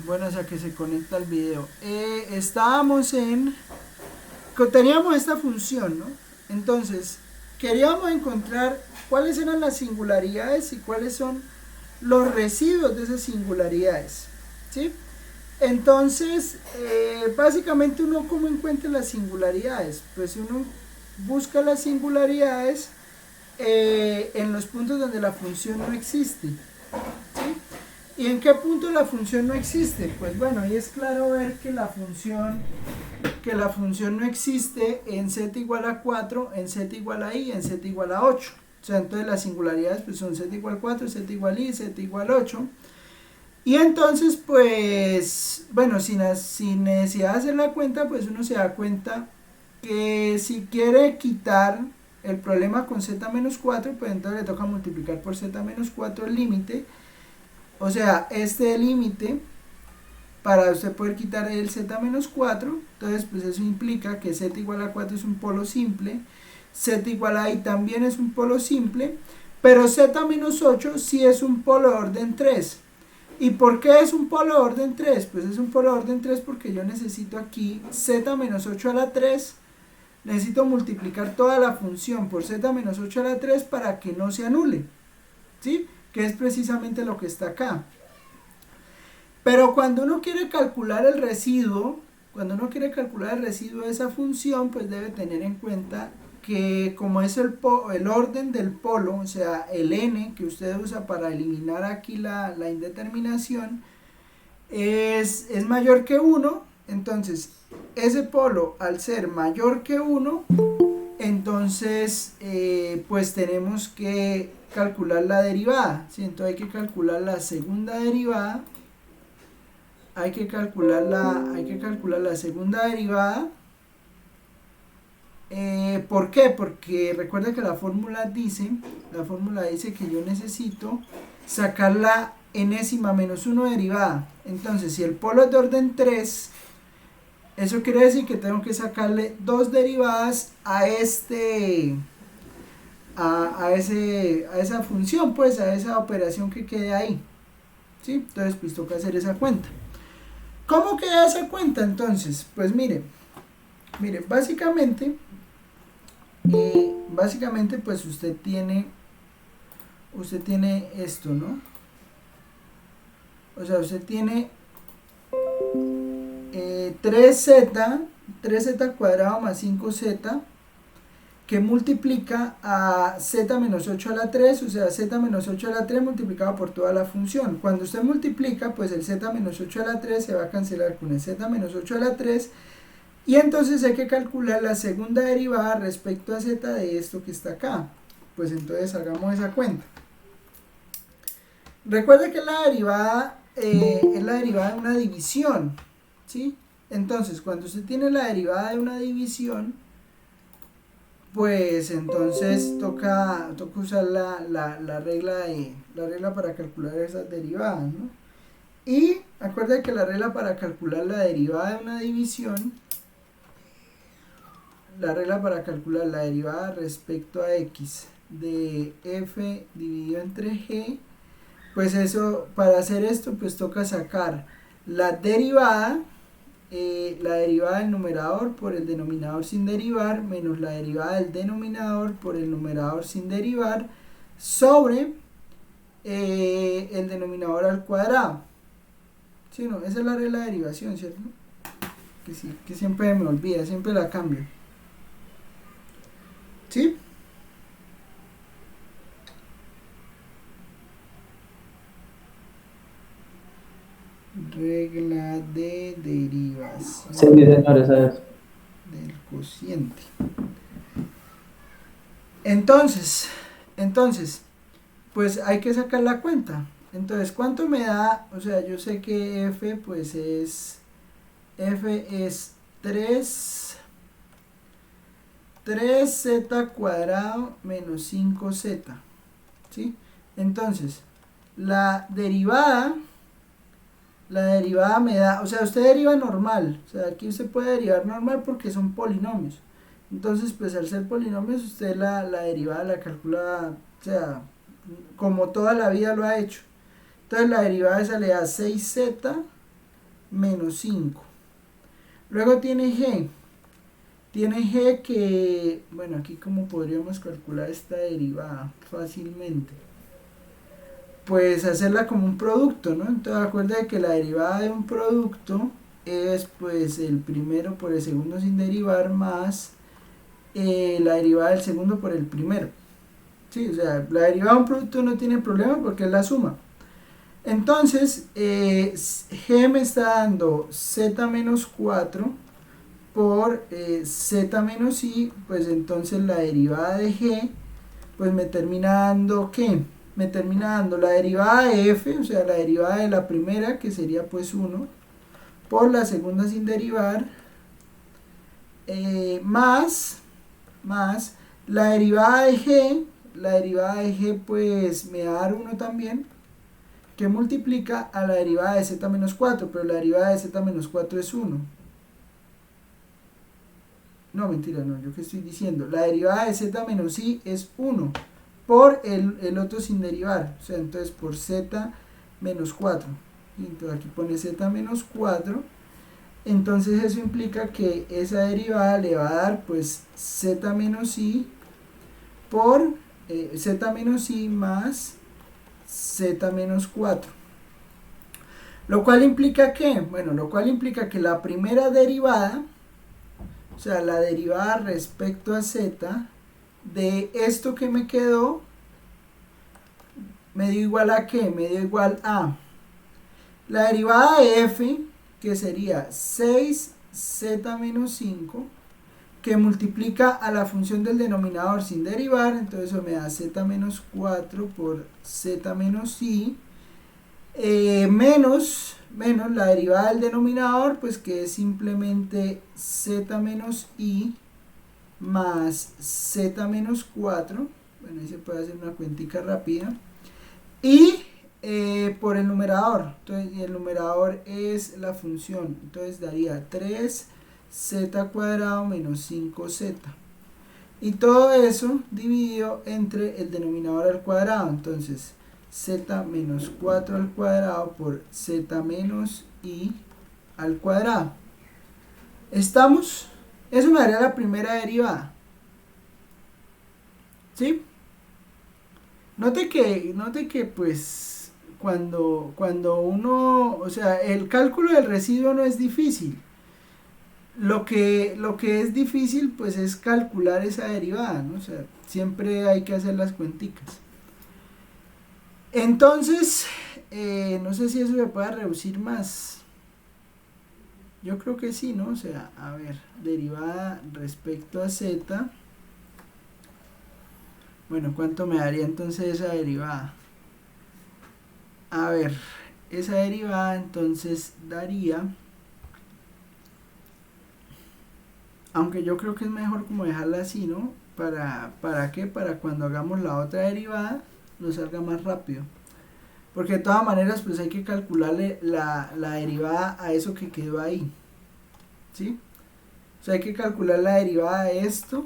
Bueno, hasta que se conecta el video. Teníamos esta función, ¿no? Entonces, queríamos encontrar cuáles eran las singularidades y cuáles son los residuos de esas singularidades, ¿sí? Entonces, básicamente uno cómo encuentra las singularidades, pues uno busca las singularidades en los puntos donde la función no existe, ¿sí? ¿Y en qué punto la función no existe? Pues bueno, ahí es claro ver que la función no existe en z igual a 4, en z igual a i, en z igual a 8. O sea, entonces las singularidades pues son z igual a 4, z igual a i, z igual a 8. Y entonces, pues, bueno, sin necesidad de hacer la cuenta, pues uno se da cuenta que si quiere quitar el problema con z-4, pues entonces le toca multiplicar por z-4 el límite. O sea, este límite, para usted poder quitar el z-4, entonces pues eso implica que z igual a 4 es un polo simple, z igual a i también es un polo simple, pero z-8 sí es un polo de orden 3. ¿Y por qué es un polo de orden 3? Pues es un polo de orden 3 porque yo necesito aquí z-8 a la 3, necesito multiplicar toda la función por z-8 a la 3 para que no se anule, ¿sí? Que es precisamente lo que está acá. Pero cuando uno quiere calcular el residuo, de esa función, pues debe tener en cuenta que como es el orden del polo, o sea, el n que usted usa para eliminar aquí la indeterminación, es mayor que 1, entonces ese polo al ser mayor que 1, entonces pues tenemos que calcular la derivada, ¿sí? Entonces hay que calcular la segunda derivada, hay que calcular la segunda derivada. ¿Por qué? Porque recuerda que la fórmula dice que yo necesito sacar la enésima menos 1 derivada. Entonces, si el polo es de orden 3, eso quiere decir que tengo que sacarle 2 derivadas a esa función, pues a esa operación que quede ahí, ¿sí? Entonces, pues toca hacer esa cuenta. ¿Cómo queda esa cuenta entonces? Pues mire, básicamente pues usted tiene esto, ¿no? O sea, usted tiene 3z cuadrado más 5z que multiplica a z menos 8 a la 3, o sea, z menos 8 a la 3 multiplicado por toda la función. Cuando usted multiplica, pues el z menos 8 a la 3 se va a cancelar con el z menos 8 a la 3, y entonces hay que calcular la segunda derivada respecto a z de esto que está acá. Pues entonces hagamos esa cuenta. Recuerda que la derivada es la derivada de una división, ¿sí? Entonces, cuando usted tiene la derivada de una división, pues entonces toca usar la regla para calcular esas derivadas, ¿no? Y acuerda que la regla para calcular la derivada de una división, la regla para calcular la derivada respecto a x de f dividido entre g, pues eso, para hacer esto, pues toca sacar la derivada del numerador por el denominador sin derivar, menos la derivada del denominador por el numerador sin derivar, sobre el denominador al cuadrado. ¿Sí, no? Esa es la regla de derivación, ¿cierto? Que siempre me olvida, siempre la cambio. ¿Sí? Regla de derivación. Sí, señor, esa es. Del cociente. Entonces, pues hay que sacar la cuenta. Entonces, ¿cuánto me da? O sea, yo sé que f pues es 3z cuadrado menos 5z, ¿sí? Entonces, la derivada me da, o sea, usted deriva normal, o sea, aquí usted puede derivar normal porque son polinomios. Entonces, pues al ser polinomios, usted la derivada la calcula, o sea, como toda la vida lo ha hecho. Entonces la derivada esa le da 6z menos 5. Luego tiene G. Tiene G que, bueno, aquí como podríamos calcular esta derivada fácilmente. Pues hacerla como un producto, ¿no? Entonces acuerda que la derivada de un producto es pues el primero por el segundo sin derivar más la derivada del segundo por el primero. Sí, o sea, la derivada de un producto no tiene problema porque es la suma. Entonces, G me está dando z menos 4 por z menos i, pues entonces la derivada de G, pues me termina dando, ¿qué? Me termina dando la derivada de f, o sea, la derivada de la primera, que sería pues 1, por la segunda sin derivar, más la derivada de g pues me va a dar 1 también, que multiplica a la derivada de z menos 4, pero la derivada de z menos 4 es 1. No, mentira, no, yo qué estoy diciendo. La derivada de z menos i es 1 por el otro sin derivar, o sea, entonces por z menos 4. Entonces aquí pone z menos 4. Entonces eso implica que esa derivada le va a dar pues z menos i por z menos i más z menos 4. Lo cual implica que, bueno, lo cual implica que la primera derivada, o sea, la derivada respecto a z de esto que me quedó, me dio igual a ¿qué? Me dio igual a la derivada de f, que sería 6z menos 5, que multiplica a la función del denominador sin derivar, entonces eso me da z menos 4 por z menos i, menos la derivada del denominador, pues que es simplemente z menos i más z menos 4, bueno, ahí se puede hacer una cuentica rápida, y por el numerador, entonces el numerador es la función, entonces daría 3z cuadrado menos 5z, y todo eso dividido entre el denominador al cuadrado, entonces z menos 4 al cuadrado por z menos i al cuadrado. ¿Estamos? Eso me daría la primera derivada. ¿Sí? Note que pues cuando uno, o sea, el cálculo del residuo no es difícil. Lo que es difícil pues es calcular esa derivada, ¿no? O sea, siempre hay que hacer las cuenticas. Entonces, no sé si eso se puede reducir más. Yo creo que sí, ¿no? O sea, a ver, derivada respecto a z. Bueno, ¿cuánto me daría entonces esa derivada? A ver, esa derivada entonces daría, aunque yo creo que es mejor como dejarla así, ¿no? ¿Para qué? Para cuando hagamos la otra derivada nos salga más rápido. Porque de todas maneras pues hay que calcularle la derivada a eso que quedó ahí. ¿Sí? O sea, hay que calcular la derivada de esto.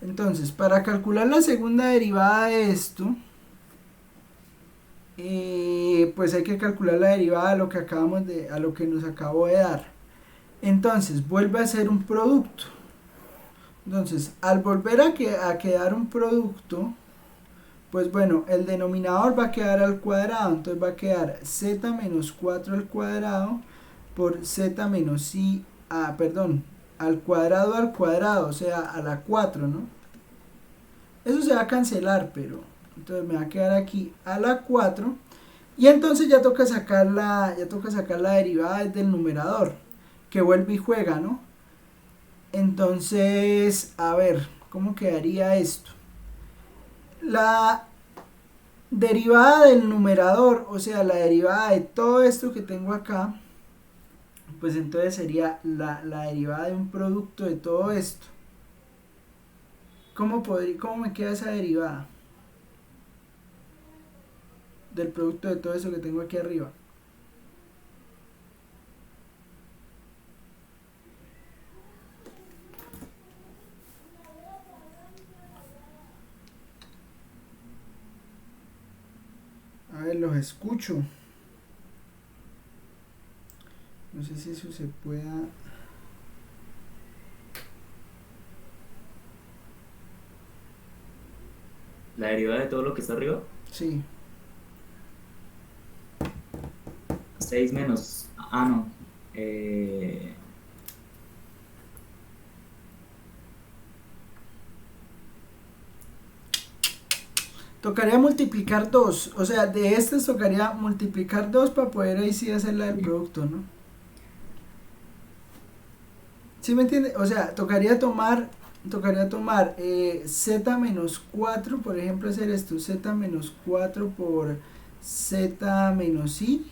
Entonces, para calcular la segunda derivada de esto, pues hay que calcular la derivada a lo que a lo que nos acabó de dar. Entonces, vuelve a ser un producto. Entonces, al volver a quedar un producto, pues bueno, el denominador va a quedar al cuadrado, entonces va a quedar z menos 4 al cuadrado por z menos i, perdón, al cuadrado, o sea, a la 4, ¿no? Eso se va a cancelar, pero entonces me va a quedar aquí a la 4, y entonces ya toca sacar la derivada desde el numerador, que vuelve y juega, ¿no? Entonces, a ver, ¿cómo quedaría esto? La derivada del numerador, o sea, la derivada de todo esto que tengo acá, pues entonces sería la derivada de un producto de todo esto. ¿Cómo me queda esa derivada del producto de todo eso que tengo aquí arriba? A ver, los escucho. No sé si eso se pueda... La derivada de todo lo que está arriba. Sí. 6 menos... Ah, no. Tocaría multiplicar 2. O sea, de estas tocaría multiplicar 2 para poder ahí sí hacer la del Sí. producto, ¿no? ¿Sí me entiende? O sea, tocaría tomar z menos 4, por ejemplo, hacer esto, z menos 4 por z menos i,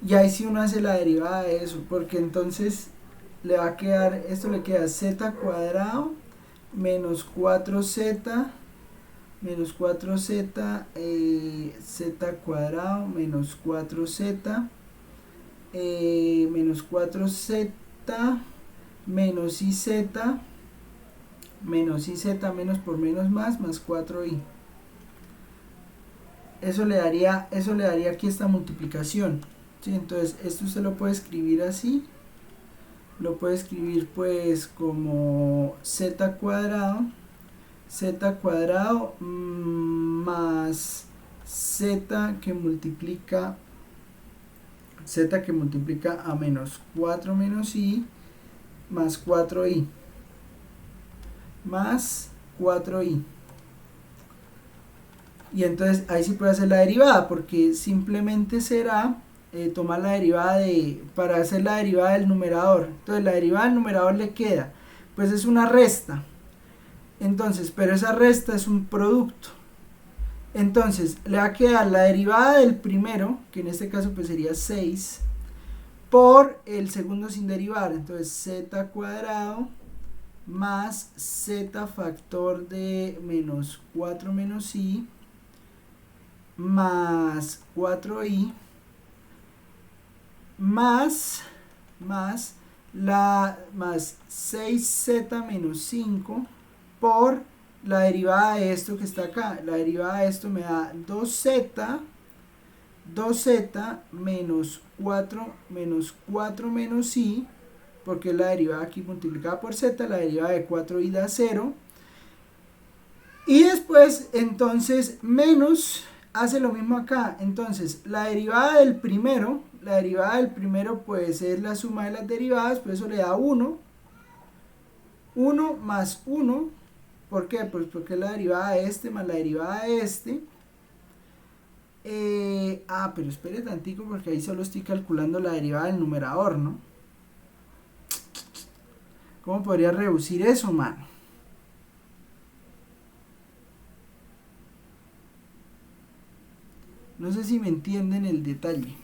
y ahí sí uno hace la derivada de eso, porque entonces le va a quedar, esto le queda z cuadrado menos 4z menos 4z, z cuadrado menos 4z, menos 4z menos iz menos por menos más 4i. Eso le daría aquí esta multiplicación, ¿sí? Entonces esto usted lo puede escribir así, lo puede escribir pues como z cuadrado más z que multiplica a menos 4 menos i más 4i más 4i. Y entonces ahí sí puede hacer la derivada, porque simplemente será tomar la derivada para hacer la derivada del numerador. Entonces la derivada del numerador le queda, pues es una resta. Entonces, pero esa resta es un producto. Entonces le va a quedar la derivada del primero, que en este caso pues sería 6, por el segundo sin derivar. Entonces z cuadrado más z factor de menos 4 menos i más 4i más 6z menos 5 por la derivada de esto que está acá. La derivada de esto me da 2z menos 4 menos i, porque la derivada aquí multiplicada por z, la derivada de 4i da 0. Y después, entonces, menos, hace lo mismo acá. Entonces, la derivada del primero pues es la suma de las derivadas, pues eso le da 1. 1 más 1. ¿Por qué? Pues porque es la derivada de este más la derivada de este. Pero espere tantico porque ahí solo estoy calculando la derivada del numerador, ¿no? ¿Cómo podría reducir eso, mano? No sé si me entienden el detalle.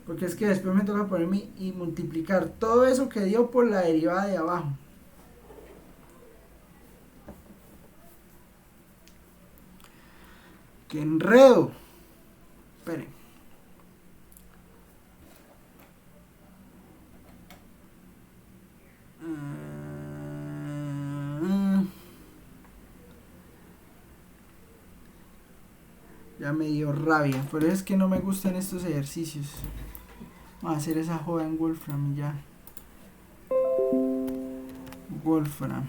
Porque es que después me toca ponerme y multiplicar todo eso que dio por la derivada de abajo. ¡Qué enredo! Esperen. Ya me dio rabia. Por eso es que no me gustan estos ejercicios. Vamos a hacer esa joda en Wolfram y ya. Wolfram.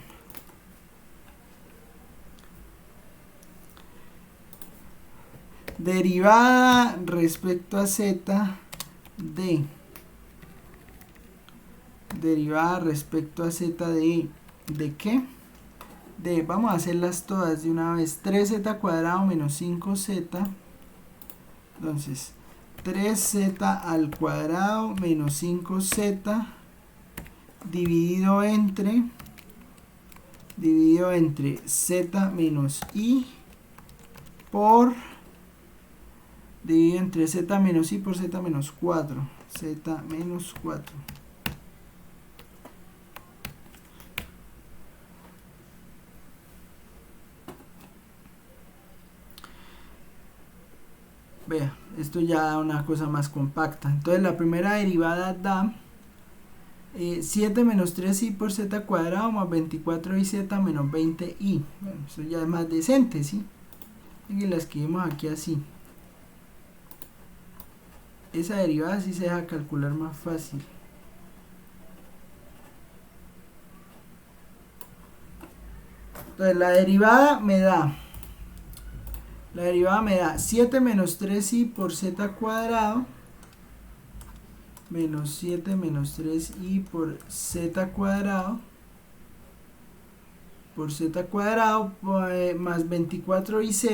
Derivada respecto a z de. Derivada respecto a z ¿de qué? Vamos a hacerlas todas de una vez. 3z cuadrado menos 5z. Entonces, 3z al cuadrado menos 5z dividido entre z menos i por dividido entre z menos i por z menos 4. Z menos 4. Vea, esto ya da una cosa más compacta. Entonces la primera derivada da 7 menos 3i por z cuadrado más 24iz menos 20i. Bueno, eso ya es más decente, ¿sí? Y la escribimos aquí así. Esa derivada sí se deja calcular más fácil. Entonces la derivada me da 7 menos 3i por z cuadrado menos 7 menos 3i por z cuadrado más 24iz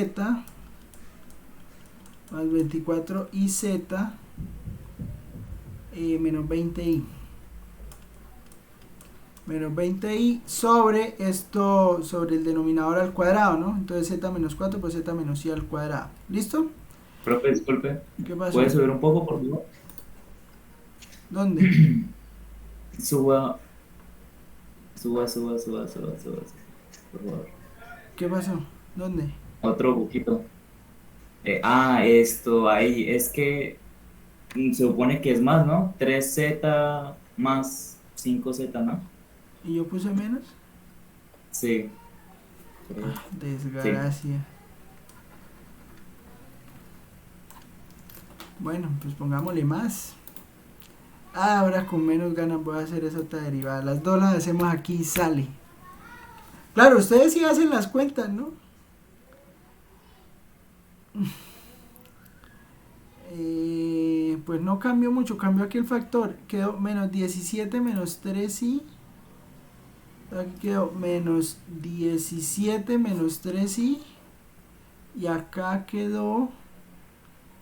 menos 20i sobre esto, sobre el denominador al cuadrado, ¿no? Entonces z menos 4 por z menos i al cuadrado. ¿Listo? Profe, disculpe. ¿Qué pasó? ¿Puede subir un poco, por favor? ¿Dónde? Suba, por favor. ¿Qué pasó? ¿Dónde? Otro poquito. Esto ahí, es que se supone que es más, ¿no? 3z más 5z, ¿no? ¿Y yo puse menos? Sí. Creo. Desgracia. Sí. Bueno, pues pongámosle más. Ahora con menos ganas voy a hacer esa otra derivada. Las dos las hacemos aquí y sale. Claro, ustedes sí hacen las cuentas, ¿no? Pues no cambió mucho, cambió aquí el factor. Quedó menos 17 menos 3i. Aquí quedó menos 17 menos 3i. Y acá quedó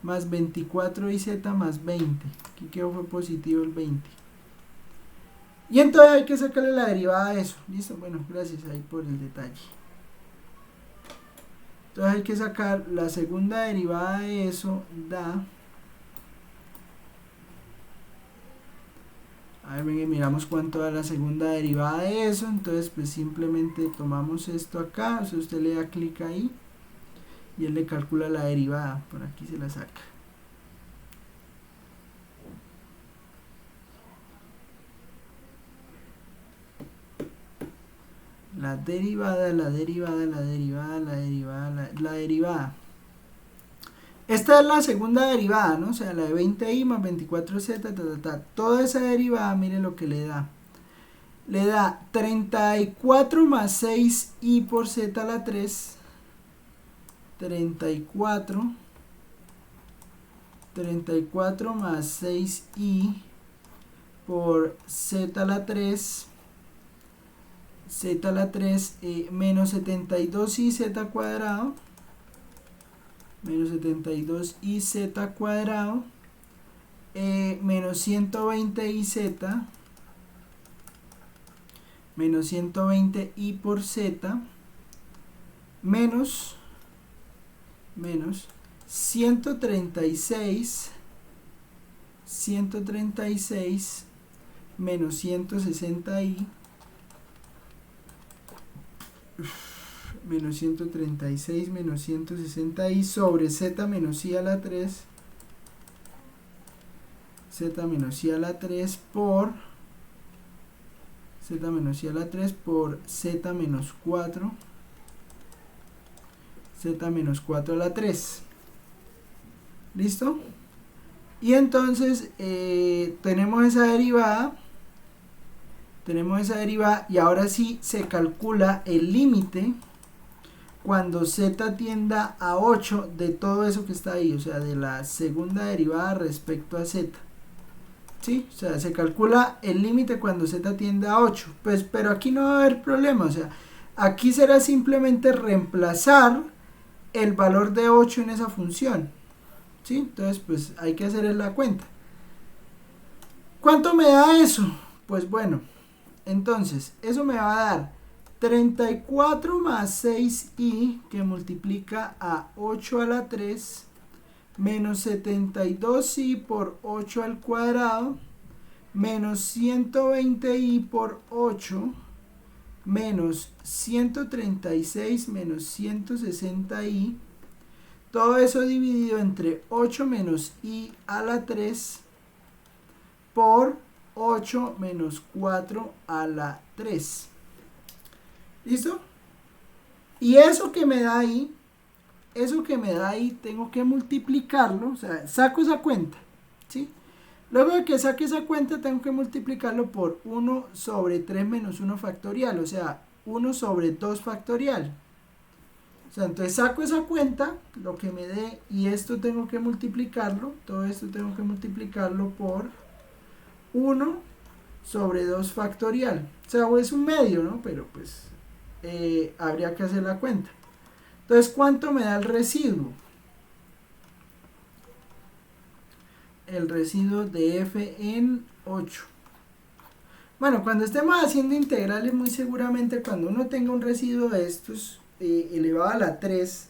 más 24iz más 20. Aquí quedó fue positivo el 20. Y entonces hay que sacarle la derivada a eso. ¿Listo? Bueno, gracias ahí por el detalle. Entonces hay que sacar la segunda derivada de eso. Da... A ver, venga, miramos cuánto da la segunda derivada de eso. Entonces pues simplemente tomamos esto acá. O sea, usted le da clic ahí. Y él le calcula la derivada. Por aquí se la saca. La derivada. Esta es la segunda derivada, ¿no? O sea, la de 20i más 24z, Toda esa derivada, mire lo que le da. Le da 34 más 6i por z a la 3. 34 más 6i por z a la 3. Z a la 3 menos 72iz cuadrado. Menos 72iz cuadrado. Menos 120iz. Menos 120i por z. Menos 136 menos 160i menos 136 menos 160i sobre z menos i a la 3 por z menos i a la 3 por z menos 4 a la 3. ¿Listo? Y entonces tenemos esa derivada y ahora sí se calcula el límite cuando z tienda a 8 de todo eso que está ahí, o sea, de la segunda derivada respecto a z. ¿Sí? O sea, se calcula el límite cuando z tiende a 8. Pues, pero aquí no va a haber problema, o sea, aquí será simplemente reemplazar el valor de 8 en esa función. ¿Sí? Entonces, pues hay que hacer la cuenta. ¿Cuánto me da eso? Pues bueno, entonces, eso me va a dar 34 más 6i que multiplica a 8 a la 3 menos 72i por 8 al cuadrado menos 120i por 8 menos 136 menos 160i, todo eso dividido entre 8 menos i a la 3 por 8 menos 4 a la 3. ¿Listo? Y eso que me da ahí, eso que me da ahí tengo que multiplicarlo, o sea, saco esa cuenta, ¿sí? Luego de que saque esa cuenta tengo que multiplicarlo por 1 sobre 3 menos 1 factorial, o sea, 1 sobre 2 factorial. O sea, entonces saco esa cuenta, lo que me dé, y esto tengo que multiplicarlo, todo esto tengo que multiplicarlo por 1 sobre 2 factorial. O sea, es un medio, ¿no? Pero pues habría que hacer la cuenta. Entonces, ¿cuánto me da el residuo? El residuo de f en 8. Bueno, cuando estemos haciendo integrales, muy seguramente cuando uno tenga un residuo de estos elevado a la 3,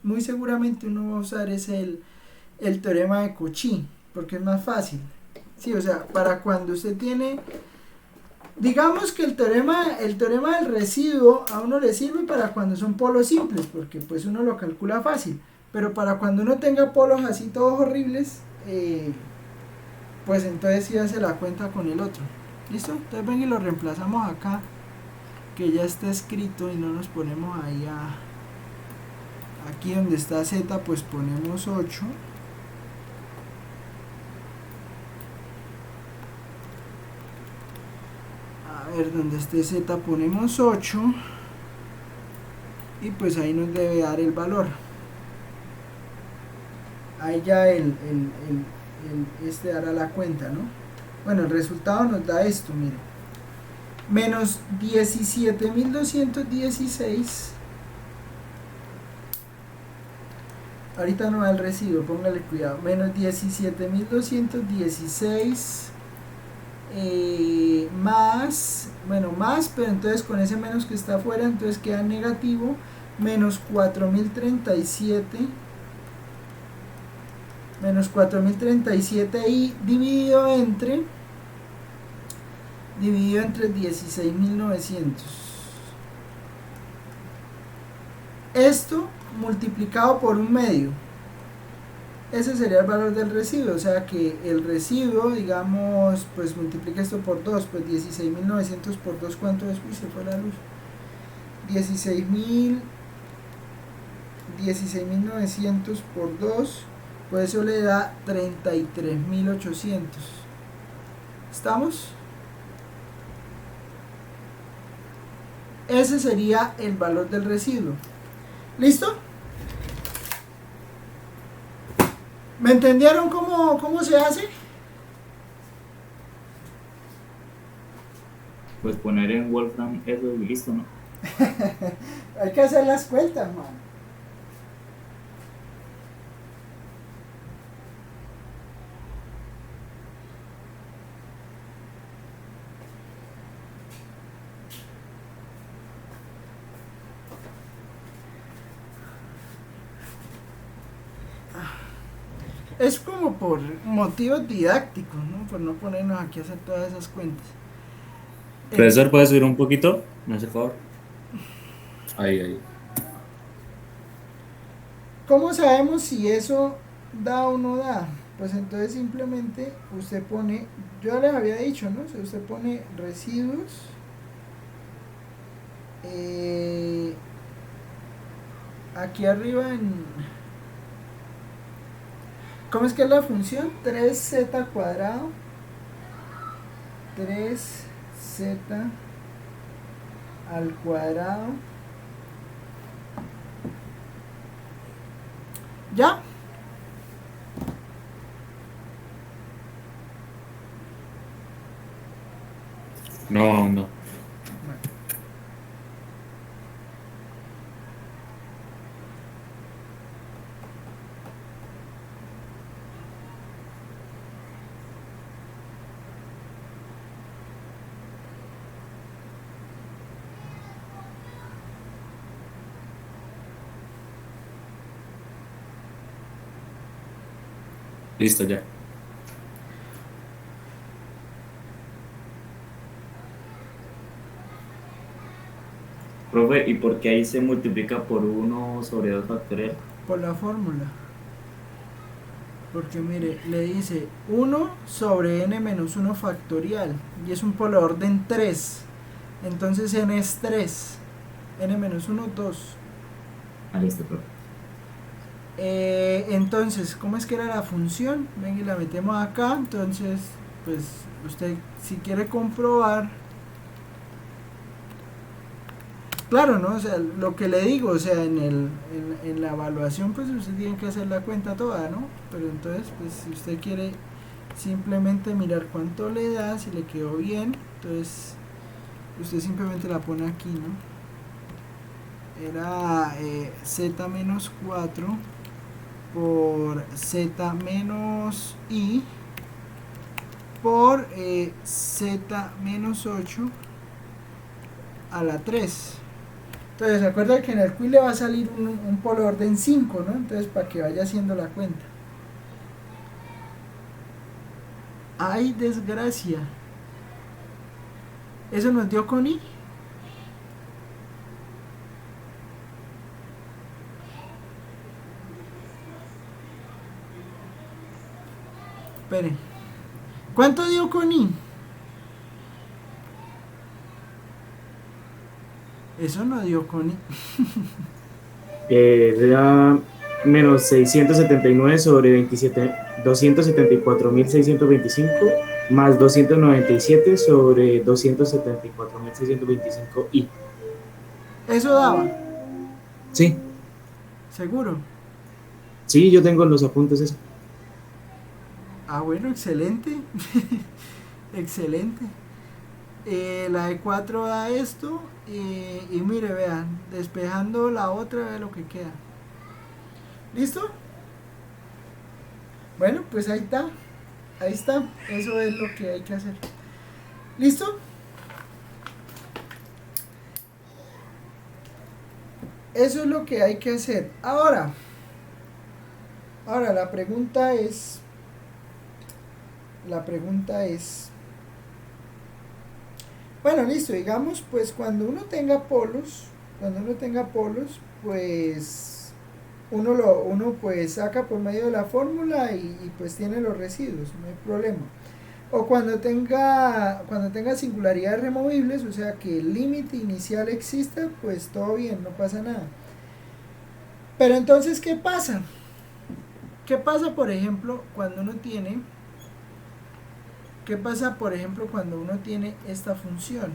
muy seguramente uno va a usar el teorema de Cauchy, porque es más fácil. Sí, o sea, para cuando usted tiene, digamos que el teorema del residuo a uno le sirve para cuando son polos simples, porque pues uno lo calcula fácil, pero para cuando uno tenga polos así todos horribles, pues entonces sí hace la cuenta con el otro. ¿Listo? Entonces ven y lo reemplazamos acá, que ya está escrito, y no nos ponemos ahí aquí donde está z, pues ponemos 8. A ver, donde esté z ponemos 8, y pues ahí nos debe dar el valor. Ahí ya este hará la cuenta, ¿no? Bueno, el resultado nos da esto, miren. Menos 17.216. Ahorita no va el residuo, póngale cuidado. Menos 17.216 más, bueno, más, pero entonces con ese menos que está afuera, entonces queda negativo. Menos 4.037. Menos 4.037 y dividido entre 16.900. Esto multiplicado por un medio, ese sería el valor del residuo. O sea que el residuo, digamos, pues multiplica esto por 2, pues 16.900 por 2, ¿cuánto es? Uy, se fue la luz. 16.900 por 2, pues eso le da 33.800. ¿Estamos? Ese sería el valor del residuo. ¿Listo? ¿Me entendieron cómo se hace? Pues poner en Wolfram eso y listo, ¿no? Hay que hacer las cuentas, man. Es como por motivos didácticos, ¿no? Por no ponernos aquí a hacer todas esas cuentas. Profesor, ¿puede subir un poquito? ¿Me hace favor? Ahí. ¿Cómo sabemos si eso da o no da? Pues entonces simplemente usted pone, yo ya les había dicho, ¿no? Si usted pone residuos, aquí arriba ¿cómo es que es la función? 3z cuadrado, 3z al cuadrado. ¿Ya? No. Listo, ya. Profe, ¿y por qué ahí se multiplica por 1 sobre 2 factorial? Por la fórmula. Porque mire, le dice 1 sobre n menos 1 factorial. Y es un polo de orden 3. Entonces n es 3. N menos 1, 2. Ah, listo, profe. Entonces, ¿cómo es que era la función? Ven y la metemos acá. Entonces, pues usted si quiere comprobar, claro, ¿no? O sea, lo que le digo, o sea, en la evaluación, pues usted tiene que hacer la cuenta toda, ¿no? Pero entonces, pues si usted quiere simplemente mirar cuánto le da, si le quedó bien, entonces usted simplemente la pone aquí, ¿no? Era z menos 4 por z menos i por z menos 8 a la 3. Entonces, ¿se acuerda que en el quiz le va a salir un polo orden 5, ¿no? Entonces, para que vaya haciendo la cuenta. ¡Ay, desgracia! ¿Eso nos dio con i? Espere. ¿Cuánto dio con i? Eso no dio con i. Da menos 679 sobre 27, 274.625 más 297 sobre 274.625 y. Eso daba, Sí, seguro. sí, yo tengo los apuntes eso. Ah, bueno, excelente. Excelente. La de 4 da esto. Y mire, vean, despejando la otra, ve lo que queda. ¿Listo? Bueno, pues ahí está. Ahí está. Eso es lo que hay que hacer. ¿Listo? Eso es lo que hay que hacer. Ahora la pregunta es. Bueno, listo, digamos, pues cuando uno tenga polos, pues uno pues saca por medio de la fórmula y pues tiene los residuos, no hay problema. O cuando tenga singularidades removibles, o sea que el límite inicial exista, pues todo bien, no pasa nada. Pero entonces, ¿qué pasa? ¿Qué pasa, por ejemplo, cuando uno tiene esta función?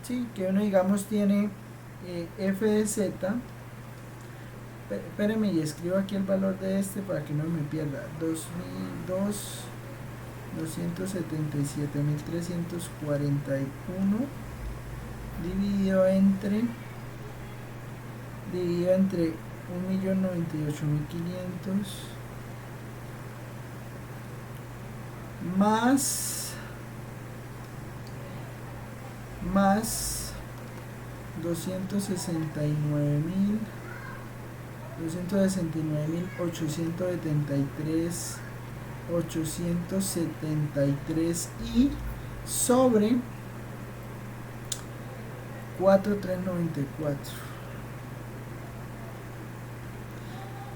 ¿Sí? Que uno, digamos, tiene f de z. Espéreme y escribo aquí el valor de este para que no me pierda. 277.341 dividido entre 1.098.500 más 269.873 y sobre 4.394.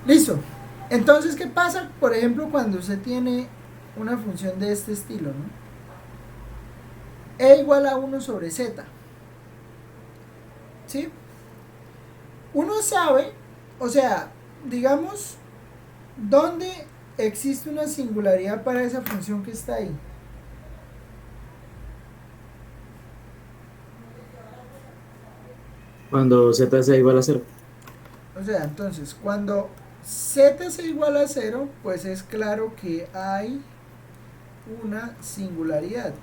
Listo. Entonces, ¿qué pasa, por ejemplo, cuando usted tiene una función de este estilo, ¿no? E igual a 1 sobre z. ¿Sí? Uno sabe, o sea, digamos, ¿dónde existe una singularidad para esa función que está ahí? Cuando z sea igual a 0. O sea, entonces, cuando z es igual a 0, pues es claro que hay una singularidad.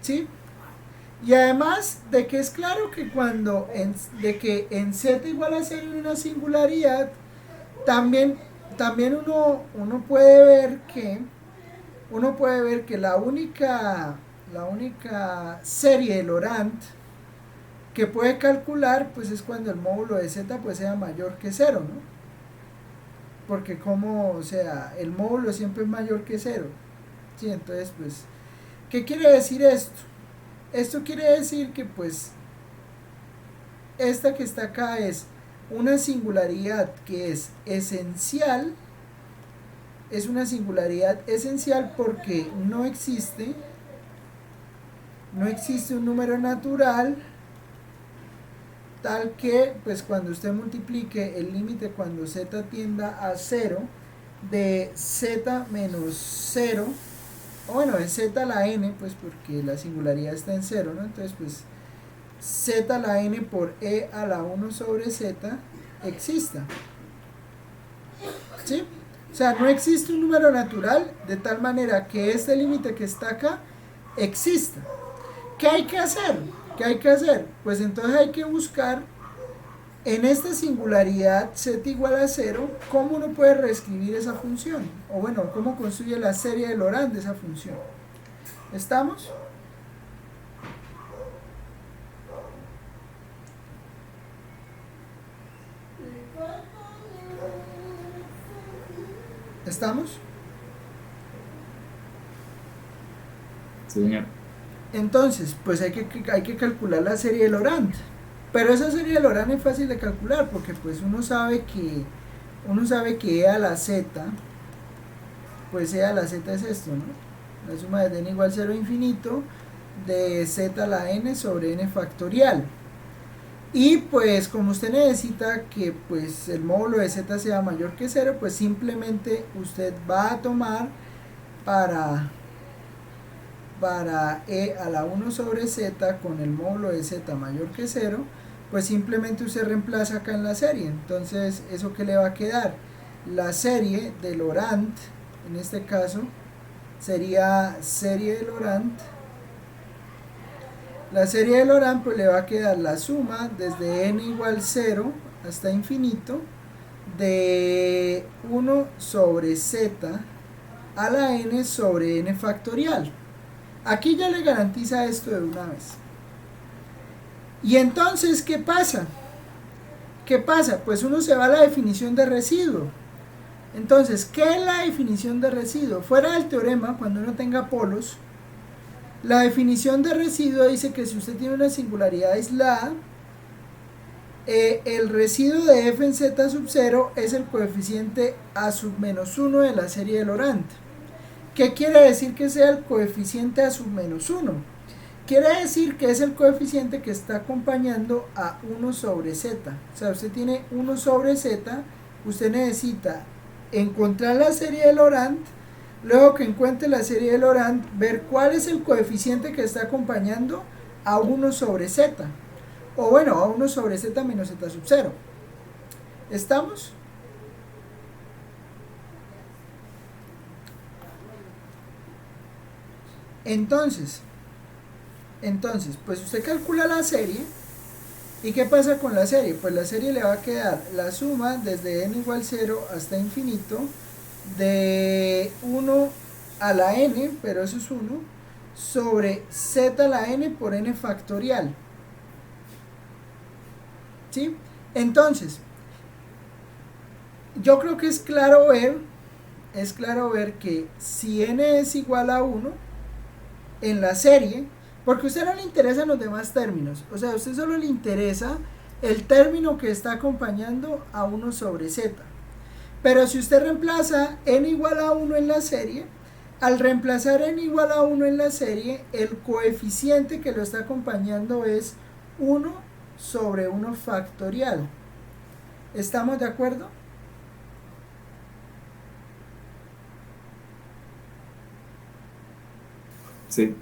¿Sí? Y además de que es claro que de que en z igual a 0 hay una singularidad, también uno puede ver que la única serie de Laurent que puede calcular, pues es cuando el módulo de z pues sea mayor que 0, ¿no? Porque o sea, el módulo siempre es mayor que 0. ¿Sí? Entonces, pues, ¿qué quiere decir esto? Esto quiere decir que pues esta que está acá es una singularidad que es esencial, porque no existe un número natural tal que pues cuando usted multiplique el límite cuando z tienda a 0 de z menos 0, o bueno, de z a la n, pues porque la singularidad está en 0, ¿no? Entonces pues z a la n por e a la 1 sobre z exista. ¿Sí? O sea, no existe un número natural de tal manera que este límite que está acá exista. ¿Qué hay que hacer? ¿Qué hay que hacer? Pues entonces hay que buscar en esta singularidad z igual a 0, cómo uno puede reescribir esa función. O bueno, cómo construye la serie de Laurent de esa función. ¿Estamos? ¿Estamos? Sí, señor. Entonces, pues hay que calcular la serie de Laurent. Pero esa serie de Laurent es fácil de calcular porque pues uno sabe que e a la z, pues e a la z es esto, ¿no? La suma de n igual 0 a infinito de z a la n sobre n factorial. Y pues como usted necesita que pues el módulo de z sea mayor que 0, pues simplemente usted va a tomar para e a la 1 sobre z con el módulo de z mayor que 0, pues simplemente usted reemplaza acá en la serie. Entonces, ¿eso qué le va a quedar? La serie de Laurent, en este caso, sería serie de Laurent. La serie de Laurent pues le va a quedar la suma desde n igual 0 hasta infinito de 1 sobre z a la n sobre n factorial. Aquí ya le garantiza esto de una vez. Y entonces, ¿qué pasa? ¿Qué pasa? Pues uno se va a la definición de residuo. Entonces, ¿qué es la definición de residuo? Fuera del teorema, cuando uno tenga polos, la definición de residuo dice que si usted tiene una singularidad aislada, el residuo de f en z sub 0 es el coeficiente a sub menos 1 de la serie de Laurent. ¿Qué quiere decir que sea el coeficiente a sub menos 1? Quiere decir que es el coeficiente que está acompañando a 1 sobre z. O sea, usted tiene 1 sobre z, usted necesita encontrar la serie de Laurent, luego que encuentre la serie de Laurent, ver cuál es el coeficiente que está acompañando a 1 sobre z. O bueno, a 1 sobre z menos z sub 0. ¿Estamos? Entonces, pues usted calcula la serie. ¿Y qué pasa con la serie? Pues la serie le va a quedar la suma desde n igual 0 hasta infinito de 1 a la n, pero eso es 1, sobre z a la n por n factorial. ¿Sí? Entonces, yo creo que es claro ver que si n es igual a 1 en la serie, porque a usted no le interesan los demás términos, o sea, a usted solo le interesa el término que está acompañando a 1 sobre z. Pero si usted reemplaza n igual a 1 en la serie, al reemplazar n igual a 1 en la serie, el coeficiente que lo está acompañando es 1 sobre 1 factorial. ¿Estamos de acuerdo? Sí.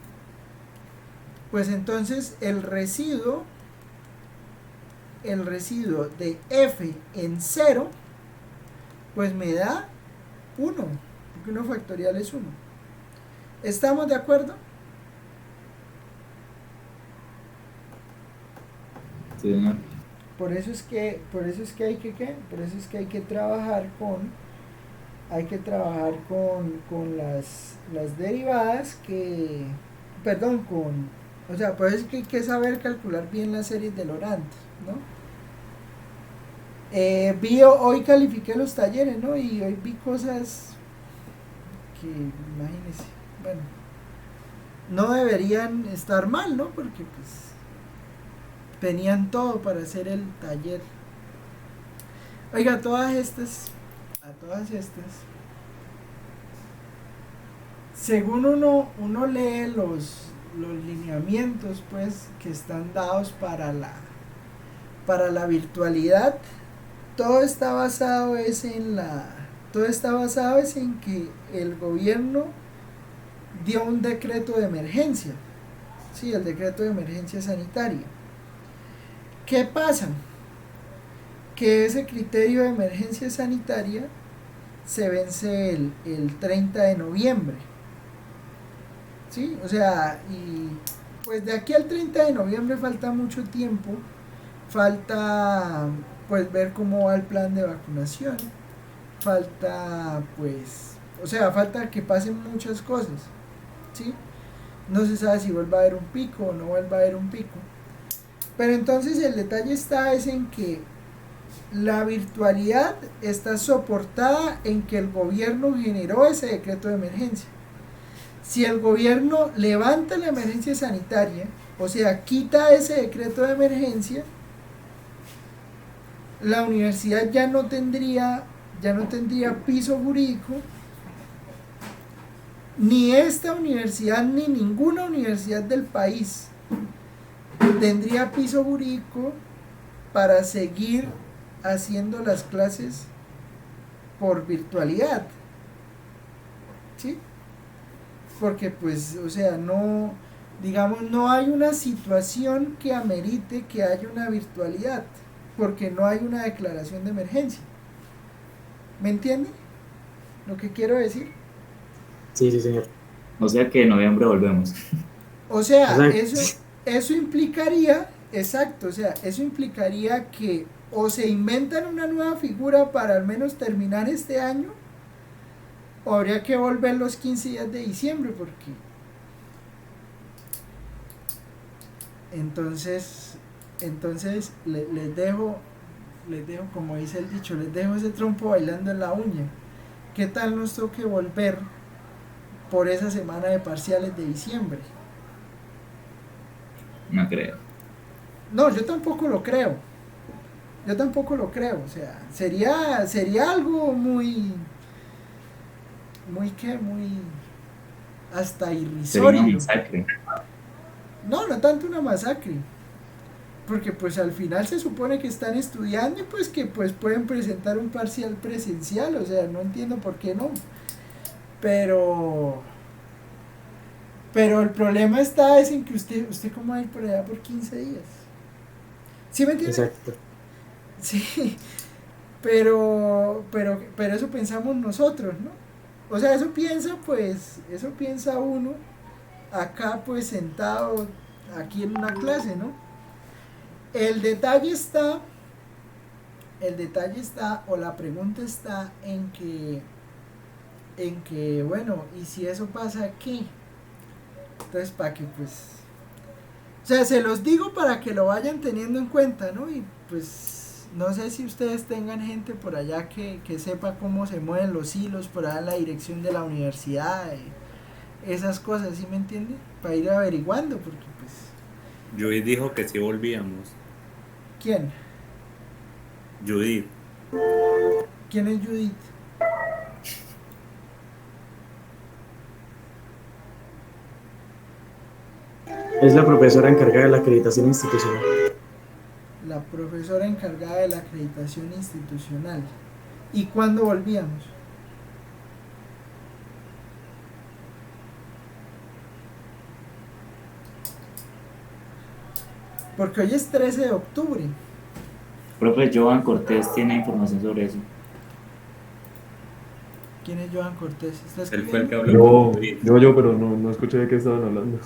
Pues entonces el residuo de f en 0 pues me da 1, porque 1 factorial es 1. ¿Estamos de acuerdo? Sí, señor. Por eso es que hay que trabajar con las derivadas o sea, por eso es que hay que saber calcular bien las series de Laurent, ¿no? Hoy califiqué los talleres, ¿no? Y hoy vi cosas que, imagínense, bueno, no deberían estar mal, ¿no? Porque pues tenían todo para hacer el taller. Oiga, a todas estas, según uno lee los lineamientos pues que están dados para para la virtualidad, todo está basado es en que el gobierno dio un decreto de emergencia, sí, el decreto de emergencia sanitaria. ¿Qué pasa? Que ese criterio de emergencia sanitaria se vence el 30 de noviembre, ¿sí? O sea, y pues de aquí al 30 de noviembre falta mucho tiempo, falta pues ver cómo va el plan de vacunación, falta pues, o sea, falta que pasen muchas cosas, ¿sí? No se sabe si vuelva a haber un pico o no vuelva a haber un pico. Pero entonces el detalle está es en que la virtualidad está soportada en que el gobierno generó ese decreto de emergencia. Si el gobierno levanta la emergencia sanitaria, o sea, quita ese decreto de emergencia, la universidad ya no tendría piso jurídico, ni esta universidad ni ninguna universidad del país tendría piso jurídico para seguir haciendo las clases por virtualidad, ¿sí? Porque pues, o sea, no, digamos, no hay una situación que amerite que haya una virtualidad, porque no hay una declaración de emergencia. ¿Me entiende lo que quiero decir? Sí, sí, señor. O sea que en noviembre volvemos. O sea, Exacto. eso implicaría, exacto, o sea, eso implicaría que o se inventan una nueva figura para al menos terminar este año, o habría que volver los 15 días de diciembre, porque entonces les dejo, como dice el dicho, les dejo ese trompo bailando en la uña. ¿Qué tal nos toque volver por esa semana de parciales de diciembre? No creo. No, yo tampoco lo creo. O sea, sería algo muy hasta Sería irrisorio. una masacre. No, no tanto una masacre. Porque pues al final se supone que están estudiando y pues que pues pueden presentar un parcial presencial, o sea, no entiendo por qué no. Pero el problema está es en que usted cómo va a ir por allá por 15 días. ¿Sí me entiende? Exacto. Sí, pero eso pensamos nosotros, ¿no? O sea, eso piensa uno acá pues sentado aquí en una clase, ¿no? El detalle está, o la pregunta está en que, bueno, ¿y si eso pasa qué? Entonces, para que pues, o sea, se los digo para que lo vayan teniendo en cuenta, ¿no? Y pues, no sé si ustedes tengan gente por allá que sepa cómo se mueven los hilos por allá en la dirección de la universidad, esas cosas, ¿sí me entiende? Para ir averiguando, porque pues... Judith dijo que sí volvíamos. ¿Quién? Judith. ¿Quién es Judith? Es la profesora encargada de la acreditación institucional. La profesora encargada de la acreditación institucional. ¿Y cuándo volvíamos? Porque hoy es 13 de octubre. Profe Joan Cortés tiene información sobre eso. ¿Quién es Joan Cortés? ¿Está Él fue el que escribiendo? habló con Yo, Judith. pero no escuché de qué estaban hablando.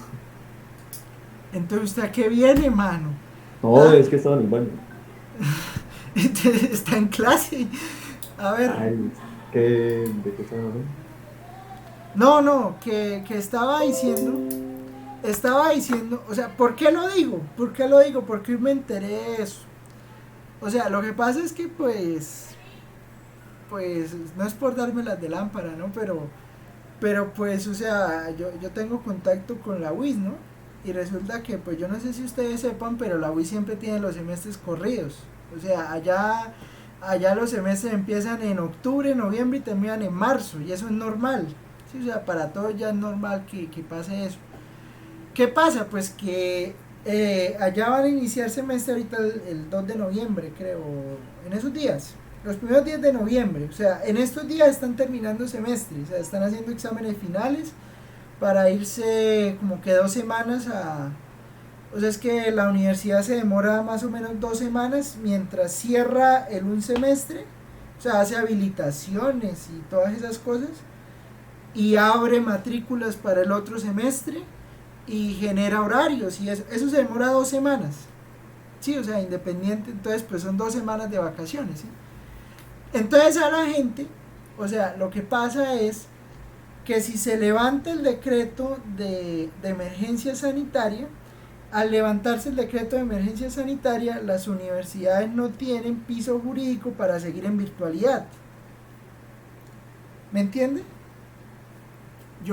Entonces, ¿usted a qué viene, mano? No, Ah. es que estaba en el baño. Está en clase. A ver. Ay, ¿de qué estaban hablando? No, que estaba diciendo, o sea, ¿por qué lo digo? Porque hoy me enteré de eso. O sea, lo que pasa es que pues no es por darme las de lámpara, ¿no? Pero pues, o sea, yo tengo contacto con la UIS, ¿no? Y resulta que, pues yo no sé si ustedes sepan, pero la UIS siempre tiene los semestres corridos. O sea, allá los semestres empiezan en octubre, noviembre y terminan en marzo, y eso es normal. ¿Sí? O sea, para todos ya es normal que pase eso. ¿Qué pasa? Pues que allá van a iniciar semestre ahorita el 2 de noviembre, creo, en esos días, los primeros días de noviembre. O sea, en estos días están terminando semestre, o sea, están haciendo exámenes finales para irse como que 2 semanas a... O sea, es que la universidad se demora más o menos 2 semanas mientras cierra un semestre, o sea, hace habilitaciones y todas esas cosas, y abre matrículas para el otro semestre y genera horarios, y eso se demora 2 semanas. Sí, o sea, independiente, entonces pues son 2 semanas de vacaciones, ¿sí? Entonces a la gente, o sea, lo que pasa es que si se levanta el decreto de emergencia sanitaria, al levantarse el decreto de emergencia sanitaria, las universidades no tienen piso jurídico para seguir en virtualidad. ¿Me entiende?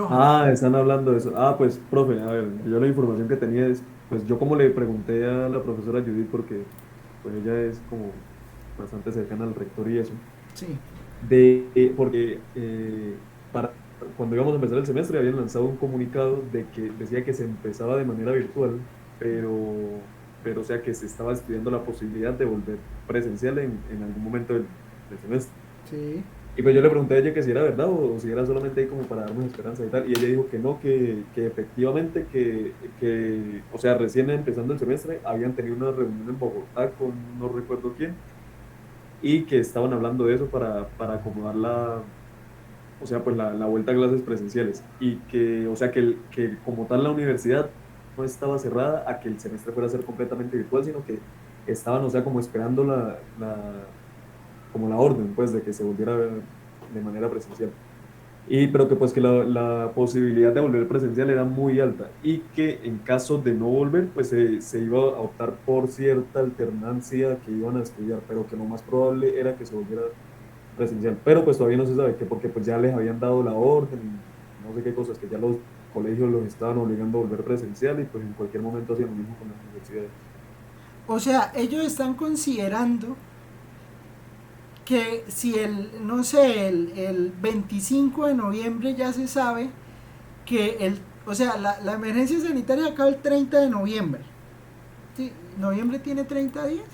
Ah, están hablando de eso. Ah, pues, profe, a ver, yo la información que tenía es, pues yo como le pregunté a la profesora Judith, porque pues ella es como bastante cercana al rector y eso, Sí. porque para, cuando íbamos a empezar el semestre habían lanzado un comunicado de que decía que se empezaba de manera virtual, pero, pero o sea que se estaba estudiando la posibilidad de volver presencial en algún momento del semestre. Sí. Y pues yo le pregunté a ella que si era verdad o si era solamente ahí como para darnos esperanza y tal, y ella dijo que no, que efectivamente o sea, recién empezando el semestre habían tenido una reunión en Bogotá con no recuerdo quién, y que estaban hablando de eso para acomodar o sea, pues la vuelta a clases presenciales, y que, o sea, que como tal la universidad no estaba cerrada a que el semestre fuera a ser completamente virtual, sino que estaban, o sea, como esperando como la orden, pues, de que se volviera de manera presencial. Pero que pues que la posibilidad de volver presencial era muy alta y que en caso de no volver, pues se iba a optar por cierta alternancia que iban a estudiar, pero que lo más probable era que se volviera presencial. Pero pues todavía no se sabe, que porque pues ya les habían dado la orden y no sé qué cosas, que ya los colegios los estaban obligando a volver presencial y pues en cualquier momento hacían lo mismo con las universidades. O sea, ellos están considerando que si no sé, el 25 de noviembre ya se sabe que o sea, la emergencia sanitaria acaba el 30 de noviembre. ¿Sí? ¿Noviembre tiene 30 días?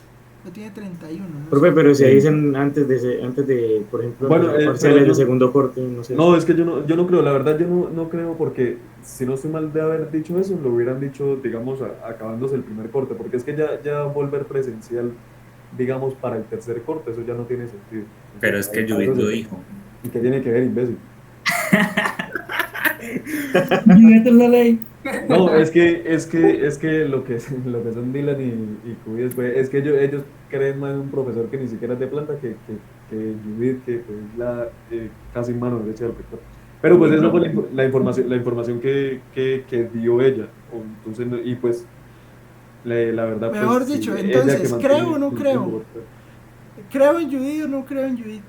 ¿O tiene 31? No Profe, sé. pero si dicen antes de, por ejemplo, Bueno, empezar parciales de segundo corte, no sé. no, es que yo no creo, la verdad yo no creo, porque si no estoy mal de haber dicho eso, lo hubieran dicho, digamos, acabándose el primer corte, porque es que ya volver presencial, digamos, para el tercer corte, eso ya no tiene sentido. Pero Entonces, es que a Judith eso lo se- dijo. ¿Y qué tiene que ver, imbécil? Judith es la ley. No, es que lo que son Dylan y Cuy después, es que ellos creen más en un profesor que ni siquiera es de planta que Judith, que pues, es la casi mano derecha del rector. Pero pues Uy, esa fue no. la información que dio ella. Entonces, y pues la verdad, pues Mejor sí, dicho, ella que entonces, ¿creo o mantiene no el creo? tiempo. ¿Creo en Judith o no creo en Judith?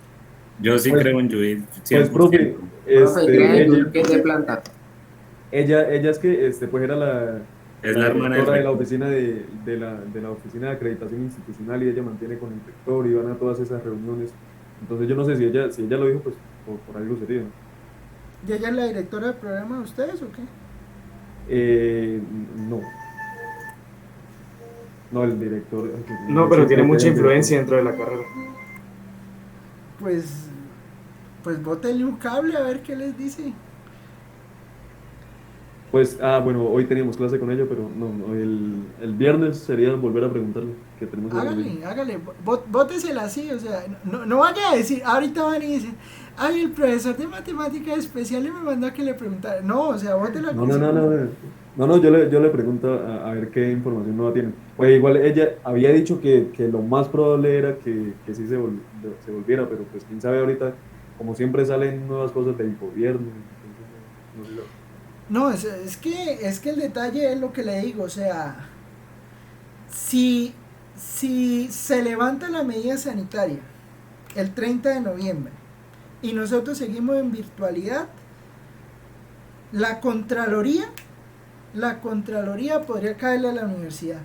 Yo sí Pues, creo en Judith pues, profe, 100%. Profe, ¿cree en ella, Judith que es de planta? ella es que pues era Es la la hermana del directora de la rector. oficina de la oficina de acreditación institucional, y ella mantiene con el rector y van a todas esas reuniones. Entonces yo no sé si ella lo dijo, pues por algo sería, ¿no? ¿Y ella es la directora del programa de ustedes o qué? No, no, el director, No, no pero tiene creo que haya mucha un director. influencia dentro de la carrera. Pues, pues bótenle un cable a ver qué les dice. Pues, bueno, hoy teníamos clase con ella, pero no, el viernes sería volver a preguntarle, que tenemos esa reunión. Hágale, bótesela así, o sea, no vaya a decir, ahorita van y dicen, ay, el profesor de matemáticas especiales me mandó a que le preguntara. No, o sea, bótela No, no, así no, no, como, no, yo le pregunto a ver qué información nueva tienen. Pues igual ella había dicho que lo más probable era que sí se volviera, pero pues quién sabe ahorita, como siempre salen nuevas cosas del gobierno, entonces no se sabe. no, es que el detalle es lo que le digo, o sea, si, si se levanta la medida sanitaria el 30 de noviembre y nosotros seguimos en virtualidad, la Contraloría, la Contraloría podría caerle a la universidad.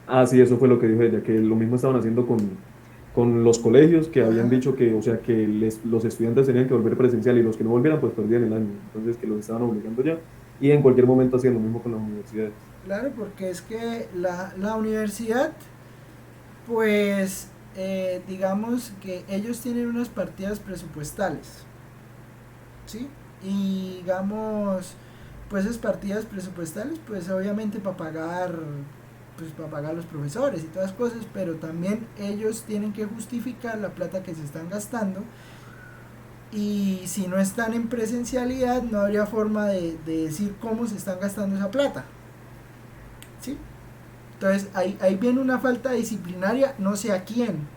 Ah, sí, eso fue lo que dijo ella, que lo mismo estaban haciendo con los colegios, que habían Ajá. dicho que, o sea, que los estudiantes tenían que volver presencial y los que no volvieran, pues perdían el año. Entonces, que los estaban obligando ya. Y en cualquier momento hacían lo mismo con las universidades. claro, porque es que la universidad, pues, digamos que ellos tienen unas partidas presupuestales, ¿sí? Y digamos, pues esas partidas presupuestales, pues obviamente para pagar los profesores y todas las cosas, pero también ellos tienen que justificar la plata que se están gastando, y si no están en presencialidad no habría forma de decir cómo se están gastando esa plata, ¿sí? Entonces ahí viene una falta disciplinaria, no sé a quién,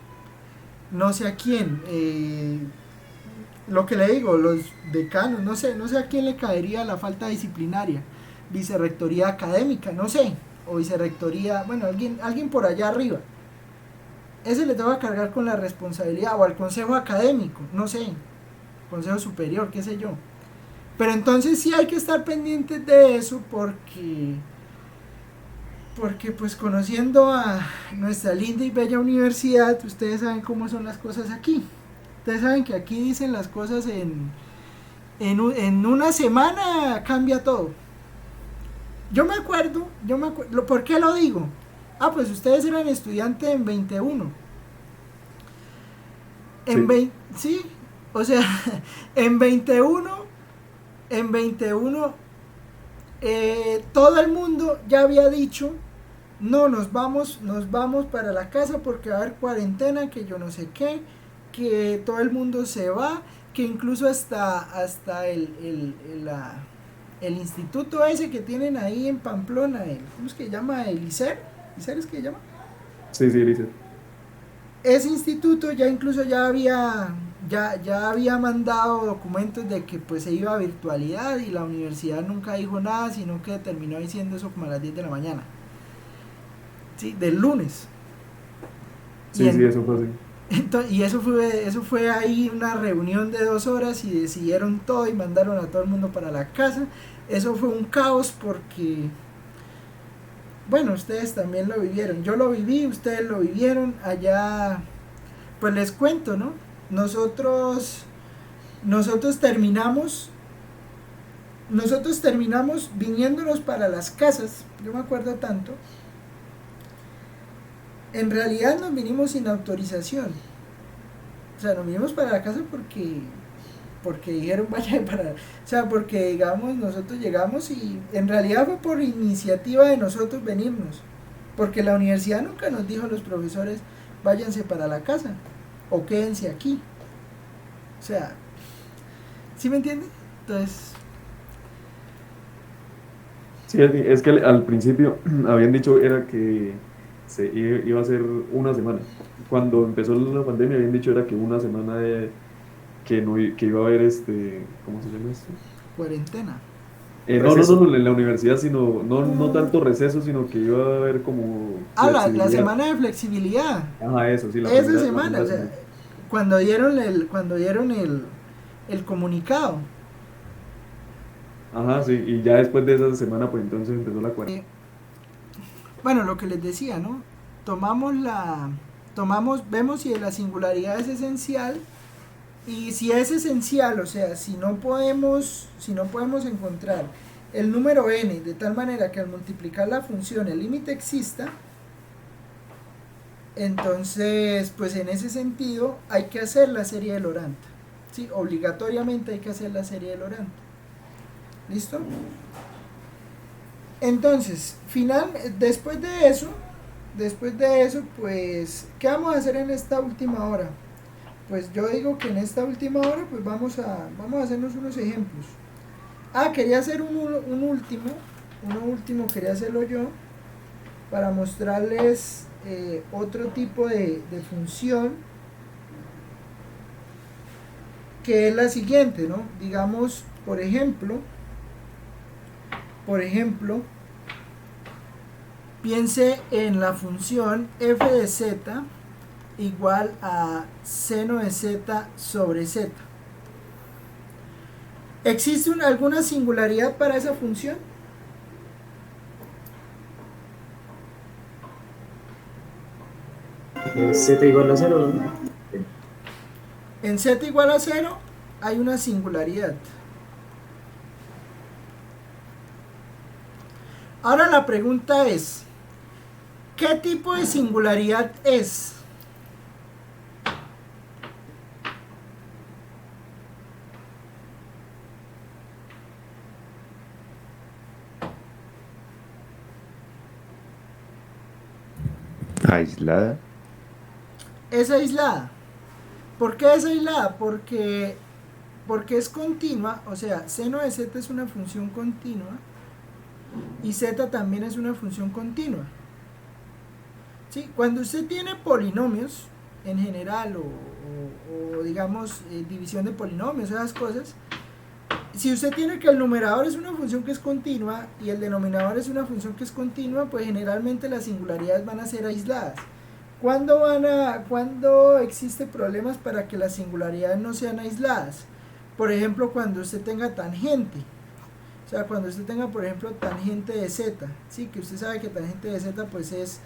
lo que le digo, los decanos, no sé a quién le caería la falta disciplinaria, vicerrectoría académica, no sé, o vicerrectoría, bueno, alguien por allá arriba, ese le toca cargar con la responsabilidad, o al consejo académico, no sé, consejo superior, qué sé yo. Pero entonces sí hay que estar pendientes de eso, porque pues conociendo a nuestra linda y bella universidad, ustedes saben cómo son las cosas aquí. Ustedes saben que aquí dicen las cosas en una semana cambia todo. Yo me acuerdo, ¿por qué lo digo? Pues ustedes eran estudiantes en 21. Sí, o sea, en 21, todo el mundo ya había dicho, no, nos vamos para la casa porque va a haber cuarentena, que yo no sé qué, que todo el mundo se va, que incluso hasta el instituto ese que tienen ahí en Pamplona, ¿cómo es que se llama? ¿El ICER? ¿ICER es que se llama? Sí, sí, dice. Ese instituto ya incluso ya había mandado documentos de que pues se iba a virtualidad, y la universidad nunca dijo nada, sino que terminó diciendo eso como a las 10 de la mañana, ¿sí? Del lunes. Sí, sí, eso fue así. Y eso fue ahí una reunión de 2 horas y decidieron todo y mandaron a todo el mundo para la casa. Eso fue un caos porque, bueno, ustedes también lo vivieron. Yo lo viví, ustedes lo vivieron. Allá, pues les cuento, ¿no? Nosotros terminamos viniéndonos para las casas. Yo me acuerdo tanto. En realidad nos vinimos sin autorización. O sea, nos vinimos para la casa porque dijeron vaya para... O sea, porque digamos nosotros llegamos y en realidad fue por iniciativa de nosotros venirnos. Porque la universidad nunca nos dijo a los profesores váyanse para la casa o quédense aquí. O sea, ¿sí me entienden? Entonces... Sí, es que al principio habían dicho era que iba a ser una semana. Cuando empezó la pandemia habían dicho era que una semana que iba a haber ¿cómo se llama esto? Cuarentena. No, en la universidad, sino no tanto receso, sino que iba a haber como la semana de flexibilidad. Ajá, eso, sí, esa semana, o sea, cuando dieron el comunicado. Ajá, sí, y ya después de esa semana, pues entonces empezó la cuarentena. Bueno, lo que les decía, ¿no? Vemos si la singularidad es esencial, y si es esencial, o sea, si no podemos encontrar el número n de tal manera que al multiplicar la función el límite exista, entonces, pues en ese sentido hay que hacer la serie de Laurent, ¿sí? Obligatoriamente hay que hacer la serie de Laurent. ¿Listo? Entonces, después de eso, pues, ¿qué vamos a hacer en esta última hora? Pues yo digo que en esta última hora, pues vamos a hacernos unos ejemplos. Quería hacer uno último quería hacerlo yo, para mostrarles otro tipo de función, que es la siguiente, ¿no? Digamos, por ejemplo, piense en la función f de z igual a seno de z sobre z. ¿Existe alguna singularidad para esa función? Z igual a 0, ¿no? En z igual a 0 hay una singularidad. Ahora la pregunta es, ¿qué tipo de singularidad es? Aislada. Es aislada. ¿Por qué es aislada? Porque es continua, o sea, seno de z es una función continua y z también es una función continua. ¿Sí? Cuando usted tiene polinomios en general o digamos división de polinomios, esas cosas, si usted tiene que el numerador es una función que es continua y el denominador es una función que es continua, pues generalmente las singularidades van a ser aisladas. ¿Cuándo existen problemas para que las singularidades no sean aisladas? Por ejemplo, cuando usted tenga tangente. O sea, cuando usted tenga, por ejemplo, tangente de z. ¿Sí? Que usted sabe que tangente de z pues es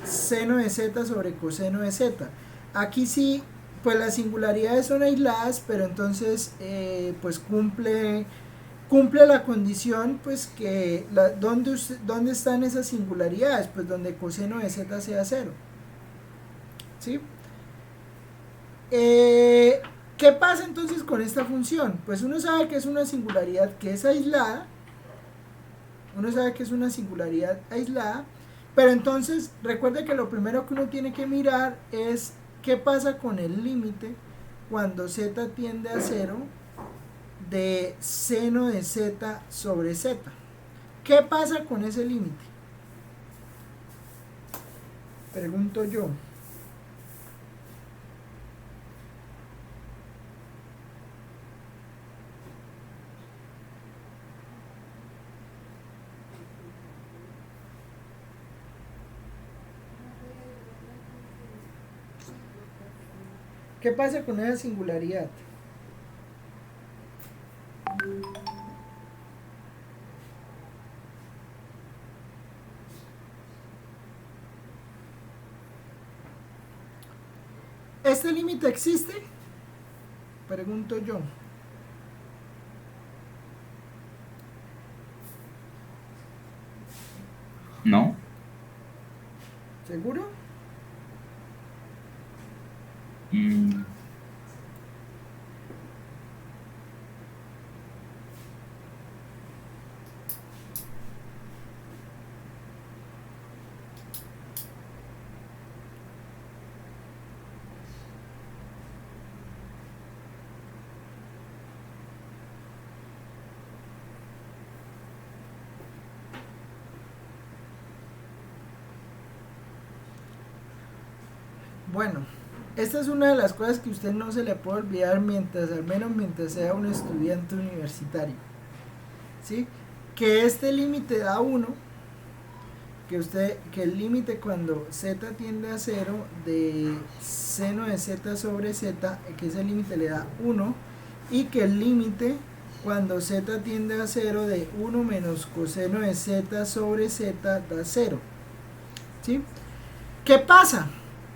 seno de z sobre coseno de z. Aquí sí, pues las singularidades son aisladas, pero entonces pues cumple la condición pues que ¿dónde están esas singularidades? Pues donde coseno de z sea 0. ¿Sí? ¿Qué pasa entonces con esta función? Pues uno sabe que es una singularidad que es aislada. Pero entonces recuerde que lo primero que uno tiene que mirar es qué pasa con el límite cuando z tiende a 0 de seno de z sobre z. ¿Qué pasa con ese límite? Pregunto yo. ¿Qué pasa con esa singularidad? ¿Este límite existe? Pregunto yo. ¿No? ¿Seguro? Mm, Bueno, esta es una de las cosas que usted no se le puede olvidar al menos mientras sea un estudiante universitario. ¿Sí? Que este límite da 1, que el límite cuando z tiende a 0 de seno de z sobre z, que ese límite le da 1, y que el límite cuando z tiende a 0 de 1 menos coseno de z sobre z da 0. ¿Sí? ¿Qué pasa?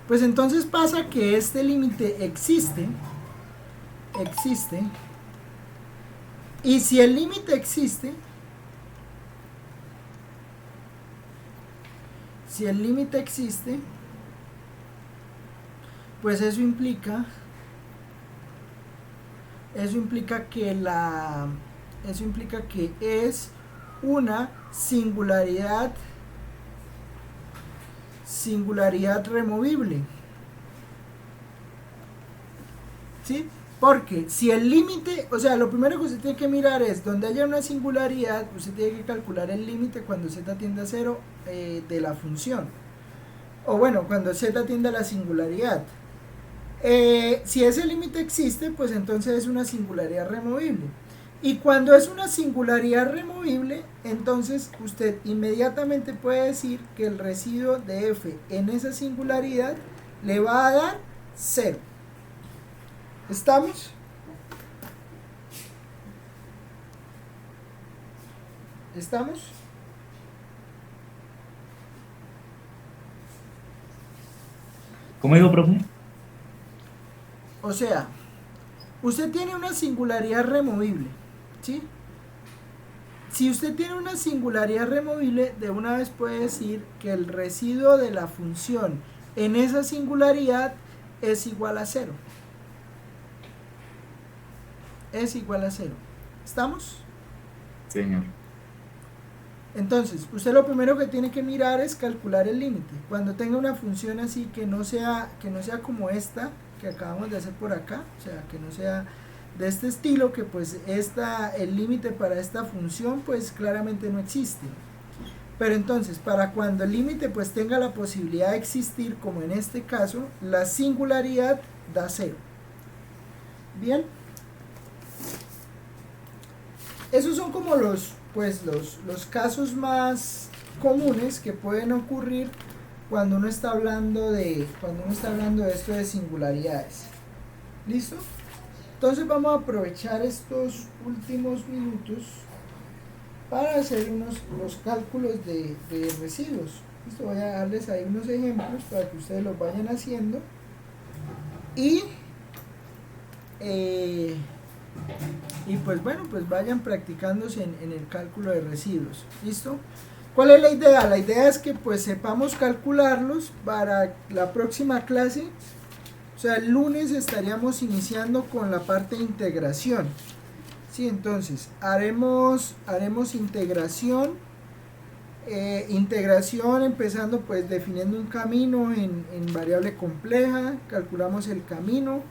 Pues entonces pasa que este límite existe, y si el límite existe, pues eso implica que es una singularidad removible. ¿Sí? Porque si el límite, o sea, lo primero que usted tiene que mirar es donde haya una singularidad, usted tiene que calcular el límite cuando z tiende a 0 de la función. O bueno, cuando z tiende a la singularidad. Si ese límite existe, pues entonces es una singularidad removible. Y cuando es una singularidad removible, entonces usted inmediatamente puede decir que el residuo de f en esa singularidad le va a dar 0. ¿Estamos? ¿Cómo digo, profe? O sea, usted tiene una singularidad removible, ¿sí? si usted tiene una singularidad removible, de una vez puede decir que el residuo de la función en esa singularidad es igual a 0. Es igual a 0. ¿Estamos? Señor. Entonces, usted lo primero que tiene que mirar es calcular el límite. Cuando tenga una función así que no sea como esta que acabamos de hacer por acá, o sea, que no sea de este estilo, que pues el límite para esta función pues claramente no existe. Pero entonces, para cuando el límite pues tenga la posibilidad de existir, como en este caso, la singularidad da 0. Bien. Esos son como los casos más comunes que pueden ocurrir cuando uno está hablando de esto de singularidades. ¿Listo? Entonces vamos a aprovechar estos últimos minutos para hacer los cálculos de residuos. ¿Listo? Voy a darles ahí unos ejemplos para que ustedes los vayan haciendo y pues bueno, pues vayan practicándose en el cálculo de residuos. ¿Listo? ¿Cuál es la idea? La idea es que pues sepamos calcularlos para la próxima clase. O sea, el lunes estaríamos iniciando con la parte de integración. ¿Sí? Entonces, haremos integración. Integración empezando pues definiendo un camino en variable compleja. Calculamos el camino.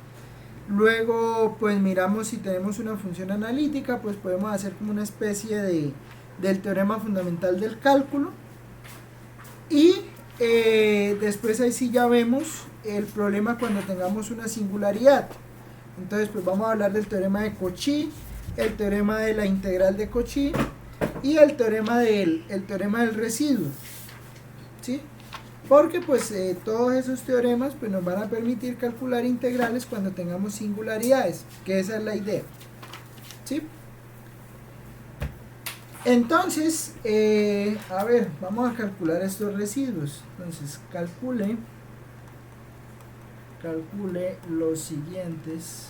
Luego pues miramos si tenemos una función analítica, pues podemos hacer como una especie del teorema fundamental del cálculo. Y después ahí sí ya vemos el problema cuando tengamos una singularidad. Entonces pues vamos a hablar del teorema de Cauchy, el teorema de la integral de Cauchy y el teorema del residuo. ¿Sí? Porque pues todos esos teoremas pues nos van a permitir calcular integrales cuando tengamos singularidades, que esa es la idea. ¿Sí? Entonces, a ver, vamos a calcular estos residuos. Entonces, calcule los siguientes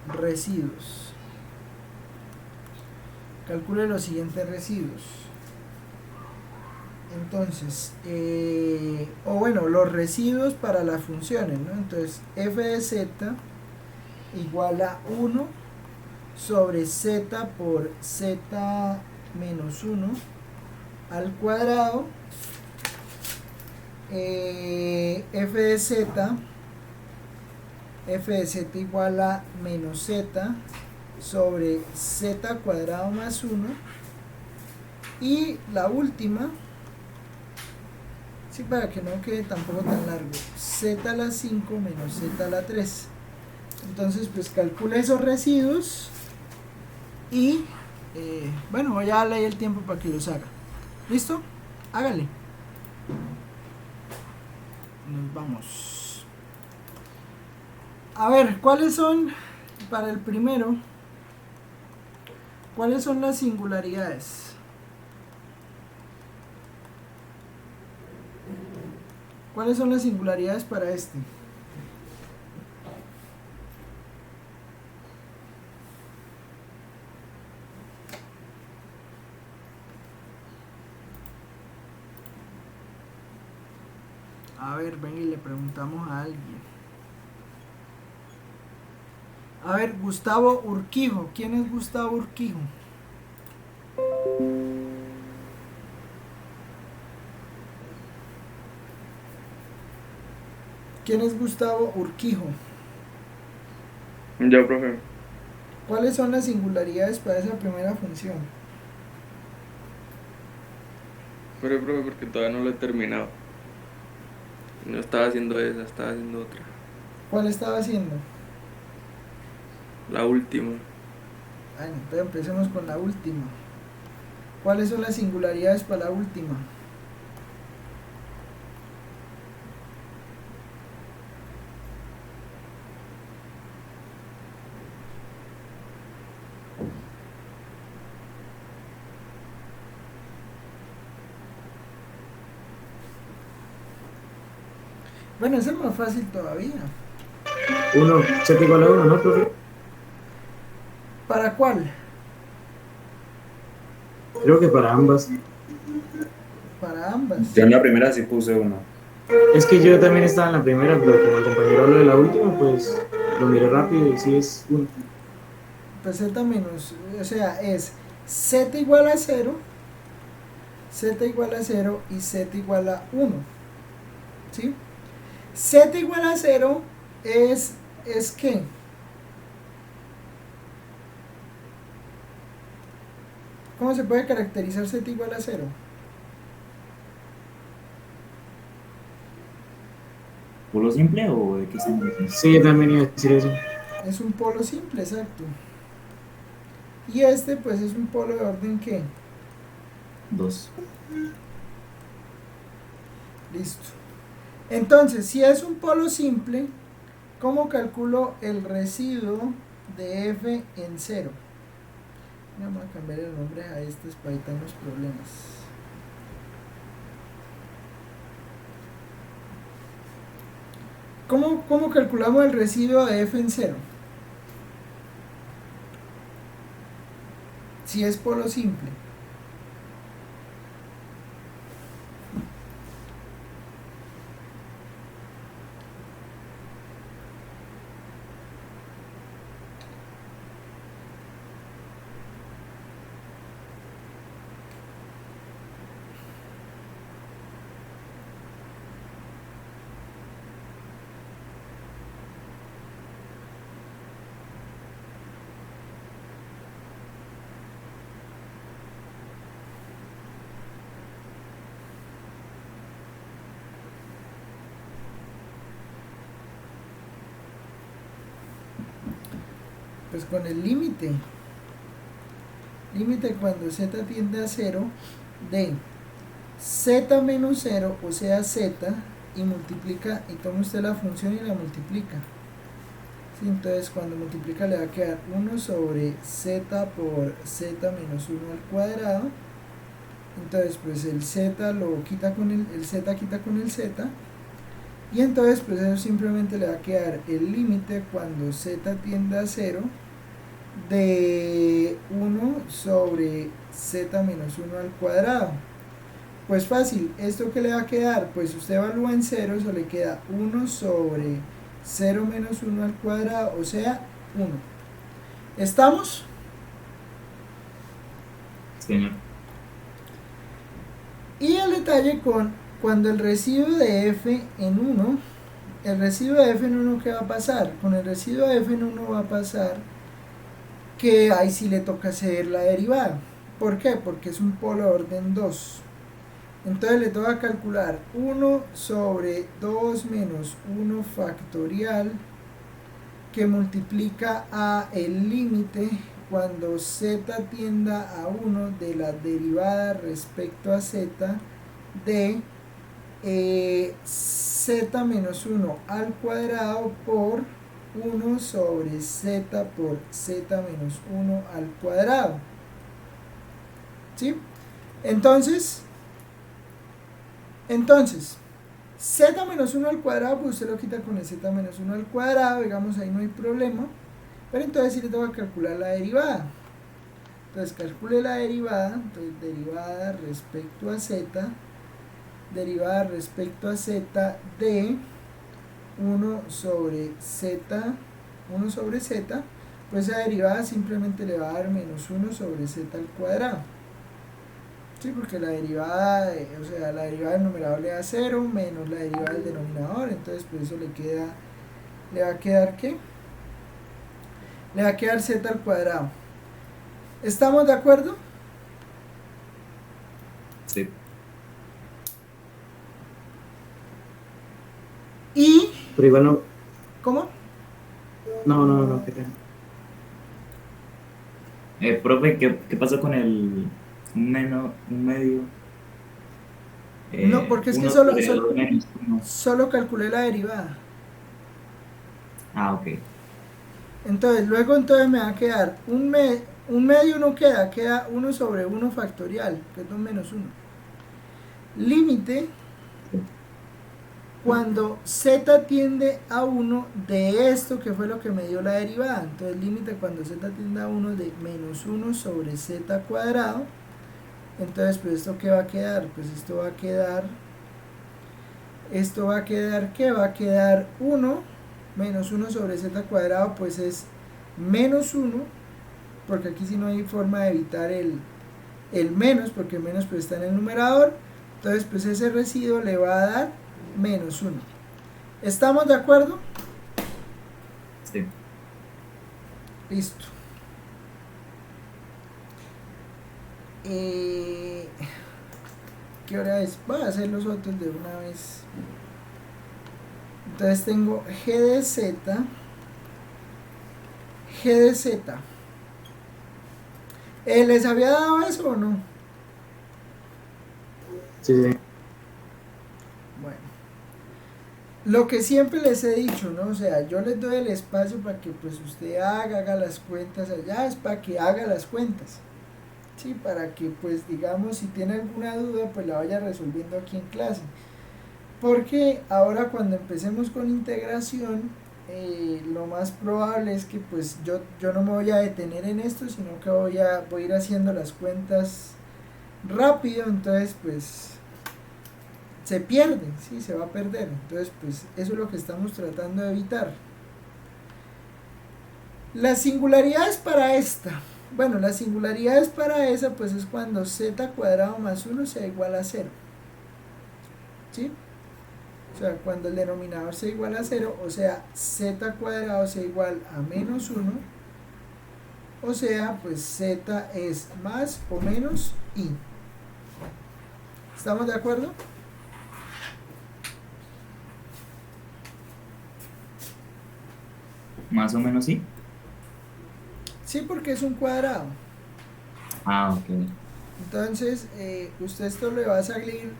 residuos. Calcule los siguientes residuos. Entonces, los residuos para las funciones, ¿no? Entonces, f de z igual a 1 sobre z por z menos 1 al cuadrado. F de z igual a menos z sobre z cuadrado más 1. Y la última, sí, para que no quede tampoco tan largo, z a la 5 menos z a la 3. Entonces pues calcula esos residuos y bueno, voy a darle ahí el tiempo para que los haga. ¿Listo? Hágale. Nos vamos. A ver, ¿cuáles son, para el primero, cuáles son las singularidades? ¿Cuáles son las singularidades para este? A ver, ven y le preguntamos a alguien. A ver, Gustavo Urquijo. ¿Quién es Gustavo Urquijo? ¿Quién es Gustavo Urquijo? Yo, profe. ¿Cuáles son las singularidades para esa primera función? Pero, profe, porque todavía no lo he terminado. No estaba haciendo esa, estaba haciendo otra. ¿Cuál estaba haciendo? La última. Bueno, entonces empecemos con la última. ¿Cuáles son las singularidades para la última? Bueno, eso es más fácil todavía. 1, z igual a 1, ¿no, profe? ¿Para cuál? Creo que para ambas. Para ambas. Yo en la primera sí puse 1. Es que yo también estaba en la primera, pero como el compañero habló de la última, pues lo miré rápido y sí es 1. Pues z menos, o sea, es z igual a 0, z igual a 0 y z igual a 1. ¿Sí? Z igual a 0 es ¿qué? ¿Cómo se puede caracterizar z igual a 0? ¿Polo simple o de qué estamos diciendo? Sí, yo también iba a decir eso. Es un polo simple, exacto. Y este pues es un polo de orden ¿qué? 2. Listo. Entonces, si es un polo simple, ¿cómo calculo el residuo de f en 0? Vamos a cambiar el nombre a estos para evitar los problemas. ¿Cómo calculamos el residuo de f en 0? Si es polo simple. Pues con el límite cuando z tiende a 0 de z menos 0, o sea z, y multiplica, y toma usted la función y la multiplica. ¿Sí? Entonces cuando multiplica le va a quedar 1 sobre z por z menos 1 al cuadrado. Entonces pues el z lo quita con el z quita con el z, y entonces pues eso simplemente le va a quedar el límite cuando z tiende a 0 de 1 sobre z menos 1 al cuadrado. Pues fácil, ¿esto qué le va a quedar? Pues usted evalúa en 0, eso le queda 1 sobre 0 menos 1 al cuadrado, o sea 1. ¿Estamos? Señor. Y el detalle con cuando el residuo de f en 1, el residuo de f en 1, ¿qué va a pasar? Con el residuo de f en 1 va a pasar que ahí sí le toca hacer la derivada. ¿Por qué? Porque es un polo de orden 2. Entonces le toca calcular 1 sobre 2 menos 1 factorial, que multiplica a el límite cuando z tienda a 1 de la derivada respecto a z de z menos 1 al cuadrado por 1 sobre z por z menos 1 al cuadrado. ¿Sí? Entonces z menos 1 al cuadrado, pues usted lo quita con el z menos 1 al cuadrado, digamos, ahí no hay problema. Pero entonces sí le tengo que calcular la derivada. Entonces calcule la derivada, entonces derivada respecto a z de 1 sobre z, pues esa derivada simplemente le va a dar menos 1 sobre z al cuadrado. Sí, porque la derivada, la derivada del numerador le da 0 menos la derivada del denominador, entonces por eso le va a quedar ¿qué? Le va a quedar z al cuadrado. ¿Estamos de acuerdo? Sí. Y, Pero igual no. ¿cómo? No, que tenga. Profe, ¿qué pasa con el un medio? No, porque es que 1 solo, sobre 2 menos 1. solo calculé la derivada. Ah, ok. Entonces, luego me va a quedar un medio no queda 1 sobre 1 factorial, que es 2 menos 1. Límite cuando z tiende a 1 de esto que fue lo que me dio la derivada. Entonces límite cuando z tiende a 1 de menos 1 sobre z cuadrado Entonces, pues esto qué va a quedar, pues esto va a quedar, ¿qué? Va a quedar 1 menos 1 sobre z cuadrado, pues es menos 1, porque aquí sí no hay forma de evitar el menos, porque el menos pues está en el numerador. Entonces, pues ese residuo le va a dar menos 1. ¿Estamos de acuerdo? Sí. Listo. ¿Qué hora es? Voy a hacer los otros de una vez. Entonces tengo g de z. ¿Les había dado eso o no? Sí, sí. Bueno, lo que siempre les he dicho, ¿no? O sea, yo les doy el espacio para que pues usted haga las cuentas allá, es para que haga las cuentas. Sí, para que pues digamos si tiene alguna duda pues la vaya resolviendo aquí en clase. Porque ahora cuando empecemos con integración, lo más probable es que pues yo no me voy a detener en esto, sino que voy a ir haciendo las cuentas rápido, entonces pues se pierde, ¿sí? Se va a perder. Entonces pues eso es lo que estamos tratando de evitar. Las singularidades para esta. Bueno, las singularidades para esa pues es cuando z cuadrado más 1 sea igual a 0. ¿Sí? O sea, cuando el denominador sea igual a 0, o sea, z cuadrado sea igual a menos 1, o sea, pues z es más o menos i. ¿Estamos de acuerdo? Más o menos sí. Sí, porque es un cuadrado. Ah, ok. Entonces, usted esto le va a salir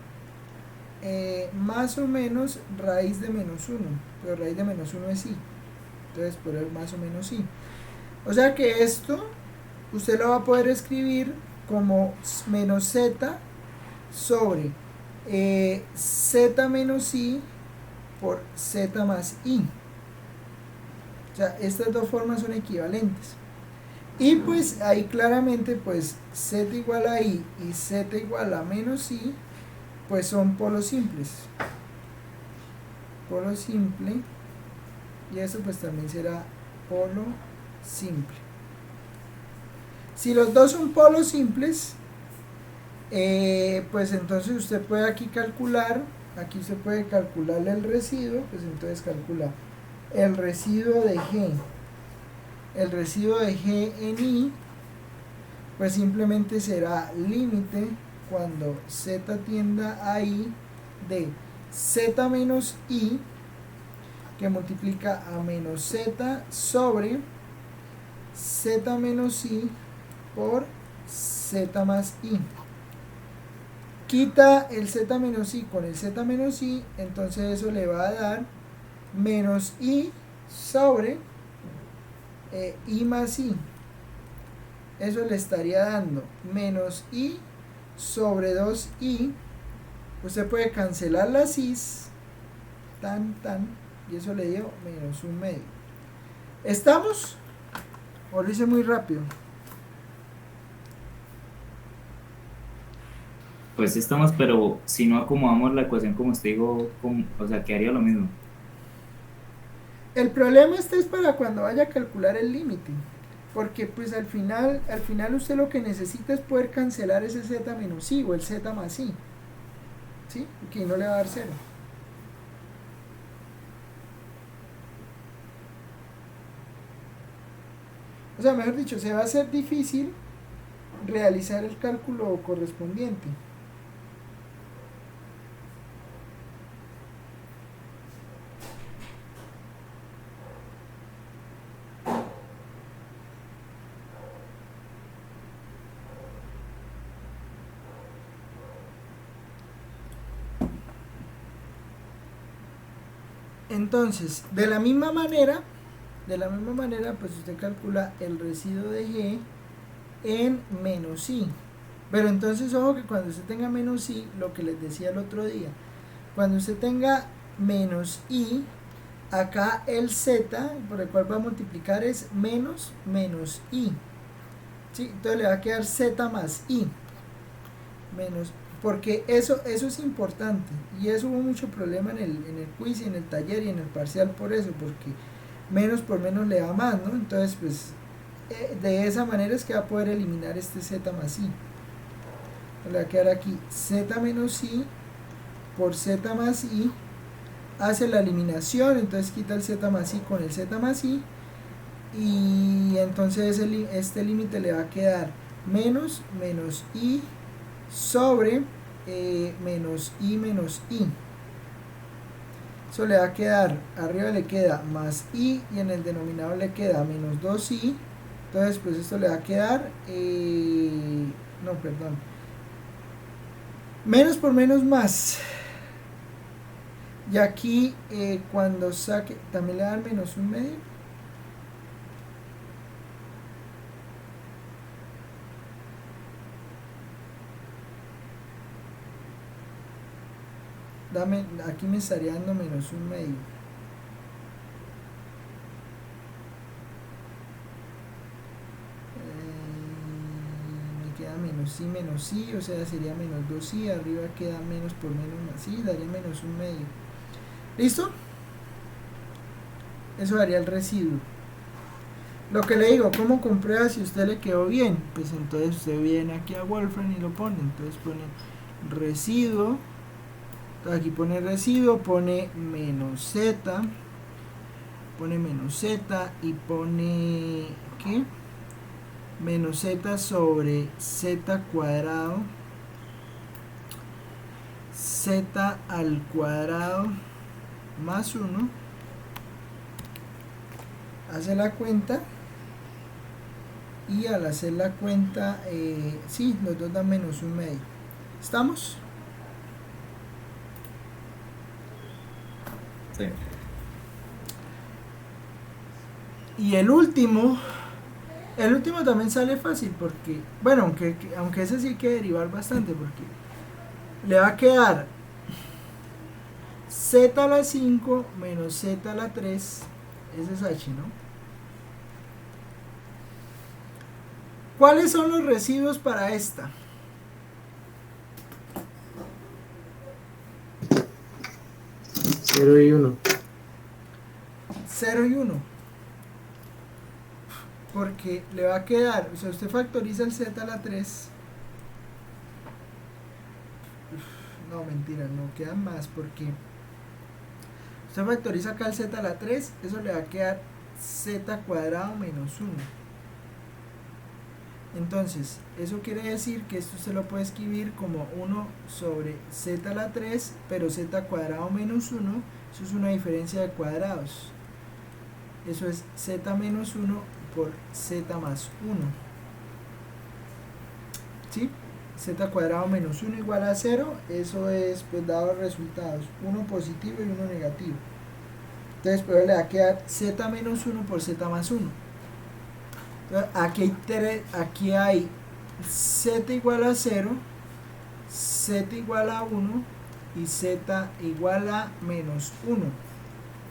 más o menos raíz de menos 1, pero raíz de menos 1 es i. Entonces, por el más o menos i. O sea que esto usted lo va a poder escribir como menos z sobre z menos i por z más i. O sea, estas dos formas son equivalentes. Y pues ahí claramente pues z igual a i y z igual a menos i pues son polos simples. Polo simple. Y eso pues también será polo simple. Si los dos son polos simples, pues entonces usted puede aquí calcular, aquí usted puede calcularle el residuo, pues entonces calcula el residuo de g. El residuo de g en i, pues simplemente será límite cuando z tienda a i de z menos i, que multiplica a menos z sobre z menos i por z más i. Quita el z menos i con el z menos i, entonces eso le va a dar menos i sobre i más i. Eso le estaría dando menos i sobre 2i. Usted puede cancelar las i's, y eso le dio menos 1/2. ¿Estamos? ¿O lo hice muy rápido? Pues sí estamos, pero si no acomodamos la ecuación como usted dijo, o sea, quedaría lo mismo. El problema este es para cuando vaya a calcular el límite, porque pues al final usted lo que necesita es poder cancelar ese z menos i o el z más i, ¿sí? Que no le va a dar 0. O sea, mejor dicho, se va a hacer difícil realizar el cálculo correspondiente. Entonces, de la misma manera, pues usted calcula el residuo de g en menos i. Pero entonces, ojo que cuando usted tenga menos i, lo que les decía el otro día, cuando usted tenga menos i, acá el z por el cual va a multiplicar es menos i. ¿Sí? Entonces le va a quedar z más i. menos, porque eso es importante, y eso hubo mucho problema en el quiz y en el taller y en el parcial por eso, porque menos por menos le da más, ¿no? Entonces, pues, de esa manera es que va a poder eliminar este z más i. Le va a quedar aquí z menos i por z más i, hace la eliminación, entonces quita el z más i con el z más i, y entonces este límite le va a quedar menos i sobre menos i. Eso le va a quedar, arriba le queda más i y en el denominador le queda menos 2i. Entonces pues esto le va a quedar, no, perdón, menos por menos más. Y aquí cuando saque, también le da menos un medio. Aquí me estaría dando menos un medio. Me queda menos i, o sea sería menos 2i, arriba queda menos por menos más i, daría menos un medio. ¿Listo? Eso daría el residuo. Lo que le digo, ¿cómo comprueba si a usted le quedó bien? Pues entonces usted viene aquí a Wolfram y lo pone, entonces pone residuo. Aquí pone residuo, pone menos z y pone ¿qué? Menos z sobre z cuadrado, z al cuadrado más 1, hace la cuenta y al hacer la cuenta, sí, los dos dan menos un medio. ¿Estamos? Sí. Y el último también sale fácil porque, bueno, aunque ese sí hay que derivar bastante porque le va a quedar z a la 5 menos z a la 3, ese es h, ¿no? ¿Cuáles son los residuos para esta? 0 y 1. 0 y 1. Porque le va a quedar, o sea, usted factoriza el z a la 3. No, mentira, no quedan más porque usted factoriza acá el z a la 3, eso le va a quedar z cuadrado menos 1. Entonces, eso quiere decir que esto se lo puede escribir como 1 sobre z a la 3, pero z cuadrado menos 1, eso es una diferencia de cuadrados. Eso es z menos 1 por z más 1. ¿Sí? Z cuadrado menos 1 igual a 0, eso es, pues, dado los resultados, uno positivo y uno negativo. Entonces, pues le va a quedar z menos 1 por z más 1. Entonces, aquí hay z igual a 0, z igual a 1 y z igual a menos 1.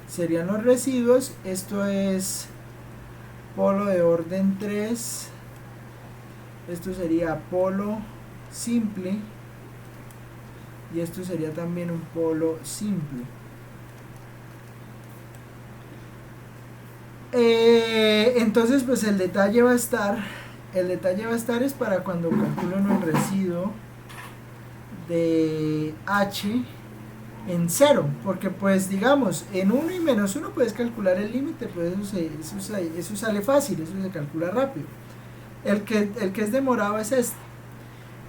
Serían los residuos. Esto es polo de orden 3. Esto sería polo simple. Y esto sería también un polo simple. Entonces pues el detalle va a estar es para cuando calculen el residuo de h en 0, porque pues digamos en 1 y menos 1 puedes calcular el límite, pues eso sale fácil, eso se calcula rápido. El que es demorado es este.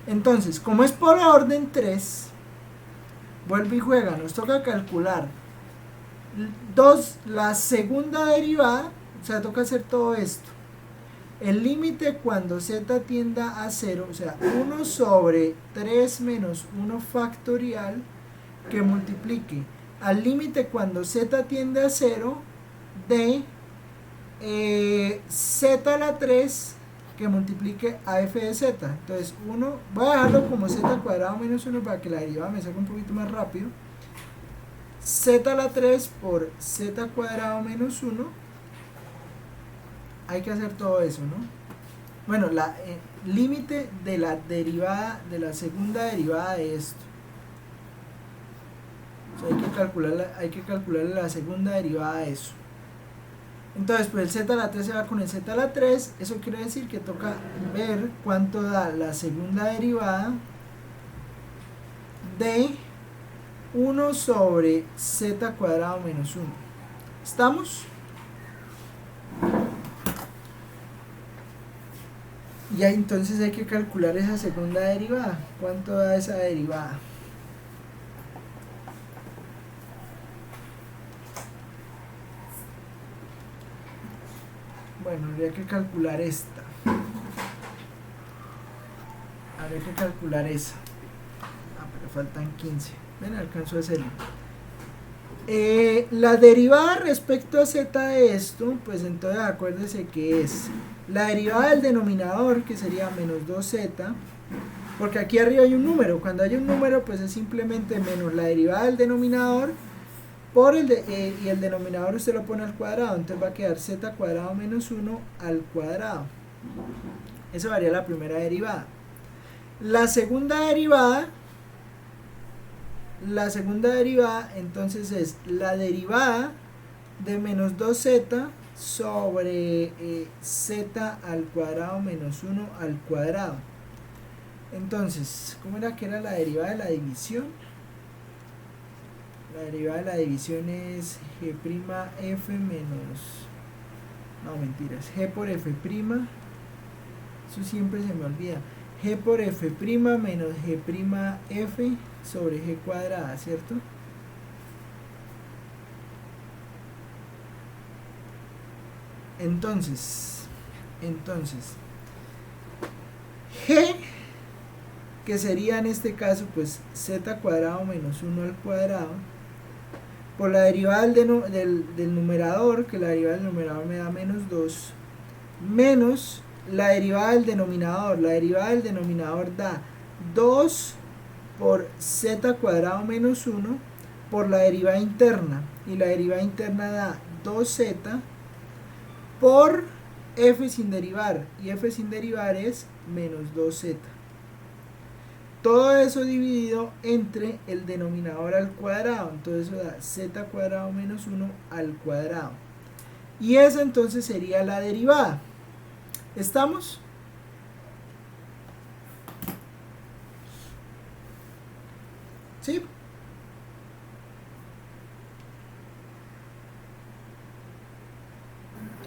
Entonces, como es por orden 3, vuelve y juega, nos toca calcular la segunda derivada, o sea, toca hacer todo esto. El límite cuando z tienda a 0, o sea, 1 sobre 3 menos 1 factorial, que multiplique al límite cuando z tiende a 0 de z a la 3 que multiplique a f de z. Entonces voy a dejarlo como z cuadrado menos 1 para que la derivada me salga un poquito más rápido. Z a la 3 por z cuadrado menos 1. Hay que hacer todo eso, ¿no? bueno, la límite de la derivada, de la segunda derivada de esto. O sea, hay que calcularle la segunda derivada de eso. Entonces, pues el z a la 3 se va con el z a la 3. Eso quiere decir que toca ver cuánto da la segunda derivada de 1 sobre z cuadrado menos 1. ¿Estamos? Y ahí entonces hay que calcular esa segunda derivada. ¿Cuánto da esa derivada? Bueno, habría que calcular esta. Habría que calcular esa. Ah, pero faltan 15. Ven, alcanzo a hacerlo. La derivada respecto a z de esto, pues entonces acuérdese que es la derivada del denominador, que sería menos 2z, porque aquí arriba hay un número. Cuando hay un número, pues es simplemente menos la derivada del denominador por y el denominador usted lo pone al cuadrado, entonces va a quedar z cuadrado menos 1 al cuadrado. Eso daría la primera derivada. La segunda derivada entonces es la derivada de menos 2z sobre z al cuadrado menos 1 al cuadrado. Entonces, ¿cómo era que era la derivada de la división? La derivada de la división es g' f menos... No, mentiras. G por f'. Eso siempre se me olvida. G por f' menos g' f sobre g cuadrada, ¿cierto? Entonces, g, que sería en este caso pues z cuadrado menos 1 al cuadrado, por la derivada del numerador, que la derivada del numerador me da menos 2, menos la derivada del denominador. La derivada del denominador da 2 por z cuadrado menos 1 por la derivada interna, y la derivada interna da 2z por f sin derivar, y f sin derivar es menos 2z. Todo eso dividido entre el denominador al cuadrado, entonces eso da z cuadrado menos 1 al cuadrado. Y esa entonces sería la derivada. ¿Estamos? ¿Sí?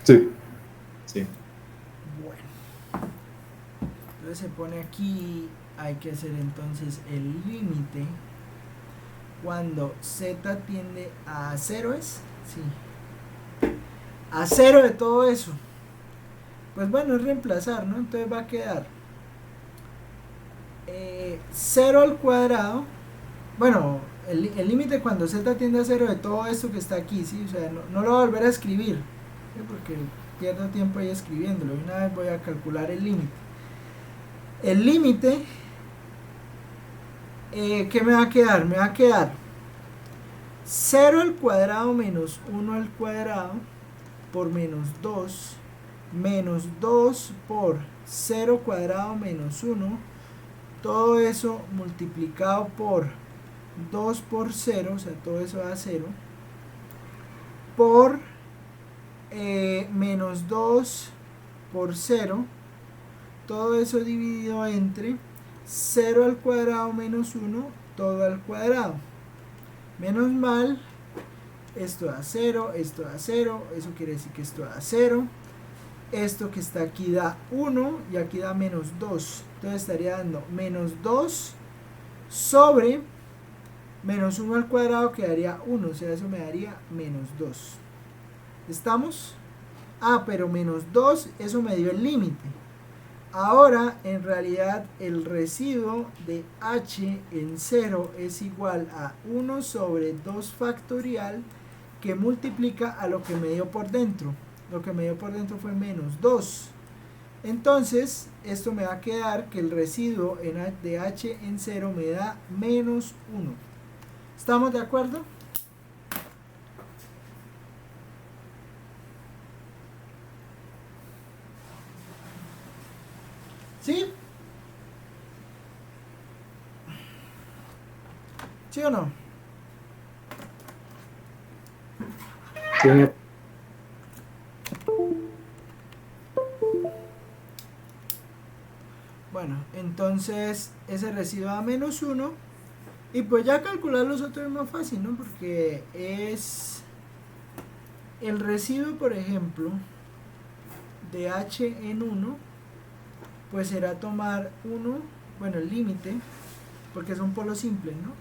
Sí. Sí. Bueno. Entonces se pone aquí, hay que hacer entonces el límite cuando z tiende a 0, ¿es? Sí. A 0 de todo eso. Pues bueno, es reemplazar, ¿no? Entonces va a quedar 0 al cuadrado. Bueno, el límite cuando z tiende a 0 de todo esto que está aquí, ¿sí? O sea, no lo voy a volver a escribir, ¿sí? Porque pierdo tiempo ahí escribiéndolo. Y una vez voy a calcular el límite. El límite, ¿qué me va a quedar? Me va a quedar 0 al cuadrado menos 1 al cuadrado por menos 2 por 0 cuadrado menos 1, todo eso multiplicado por 2 por 0, o sea, todo eso da 0, por menos 2 por 0, todo eso dividido entre 0 al cuadrado menos 1, todo al cuadrado. Menos mal, esto da 0, esto da 0, eso quiere decir que esto da 0. Esto que está aquí da 1 y aquí da menos 2. Entonces estaría dando menos 2 sobre menos 1 al cuadrado, que daría 1. O sea, eso me daría menos 2. ¿Estamos? Ah, pero menos 2, eso me dio el límite. Ahora, en realidad, el residuo de h en 0 es igual a 1 sobre 2 factorial, que multiplica a lo que me dio por dentro. Lo que me dio por dentro fue menos 2. Entonces, esto me va a quedar que el residuo de h en 0 me da menos 1. ¿Estamos de acuerdo? ¿Sí? ¿Sí o no? Sí, Bueno, entonces ese residuo da -1 y pues ya calcular los otros es más fácil, ¿no? Porque es el residuo, por ejemplo, de h en 1, pues será tomar 1, bueno, el límite, porque son polos simples, ¿no?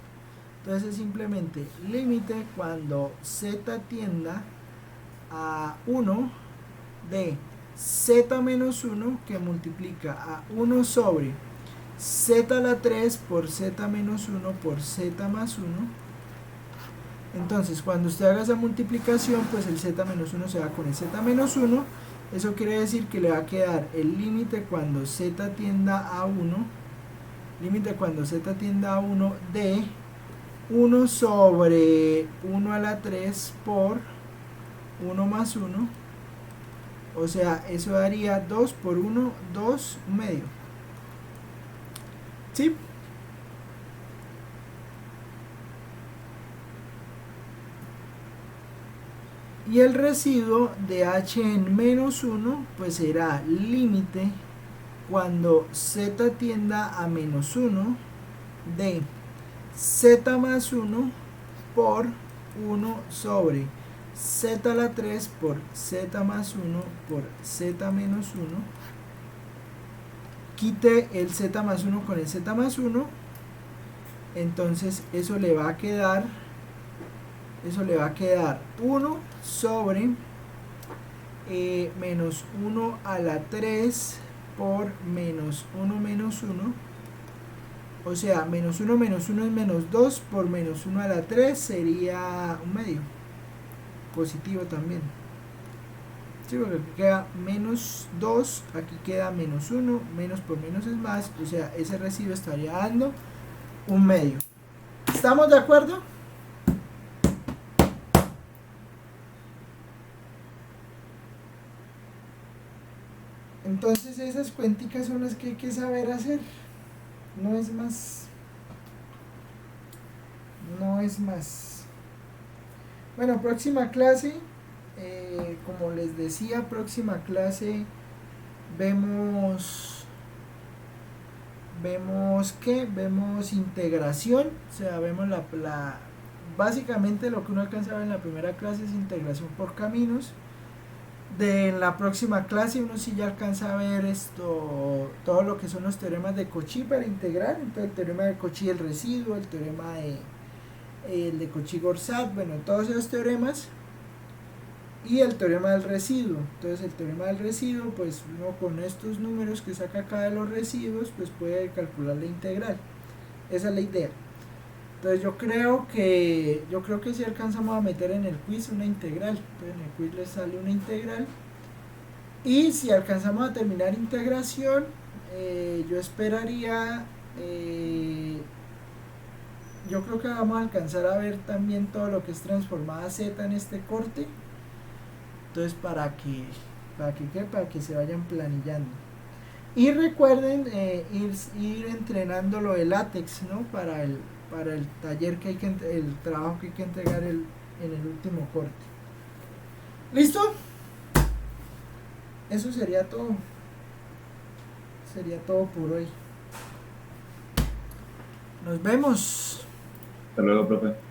Entonces es simplemente límite cuando z tienda a 1 de z menos 1 que multiplica a 1 sobre z a la 3 por z menos 1 por z más 1. Entonces cuando usted haga esa multiplicación, pues el z menos 1 se va con el z menos 1. Eso quiere decir que le va a quedar el límite cuando z tienda a 1, límite cuando z tienda a 1 de 1 sobre 1 a la 3 por 1 más 1. O sea, eso daría 2 por 1, 2 medio. ¿Sí? Y el residuo de h en menos 1, pues será límite cuando z tienda a menos 1 de z más 1 por 1 sobre z a la 3 por z más 1 por z menos 1. Quite el z más 1 con el z más 1. Entonces eso le va a quedar 1 sobre menos 1 a la 3 por menos 1 menos 1. O sea, menos 1 es menos 2 por menos 1 a la 3 sería un medio. Positivo también. Sí, porque aquí queda menos 2, aquí queda menos 1, menos por menos es más, o sea, ese residuo estaría dando un medio. ¿Estamos de acuerdo? Entonces esas cuenticas son las que hay que saber hacer. No es más. No es más. Bueno, próxima clase, como les decía, próxima clase vemos ¿qué? Vemos integración, o sea, vemos básicamente lo que uno alcanza a ver en la primera clase es integración por caminos. En la próxima clase uno sí ya alcanza a ver todo lo que son los teoremas de Cauchy para integrar. Entonces el teorema de Cauchy del residuo, el teorema el de Cauchy-Gorsat, bueno, todos esos teoremas, y el teorema del residuo. Entonces el teorema del residuo, pues uno con estos números que saca acá de los residuos, pues puede calcular la integral. Esa es la idea. Entonces yo creo que si alcanzamos a meter en el quiz una integral. Entonces en el quiz les sale una integral. Y si alcanzamos a terminar integración, yo esperaría, yo creo que vamos a alcanzar a ver también todo lo que es transformada Z en este corte. Entonces para que se vayan planillando. Y recuerden ir entrenando lo de látex, ¿no? Para el taller el trabajo que hay que entregar en el último corte. ¿Listo? Eso sería todo. Sería todo por hoy. Nos vemos. Hasta luego, profe.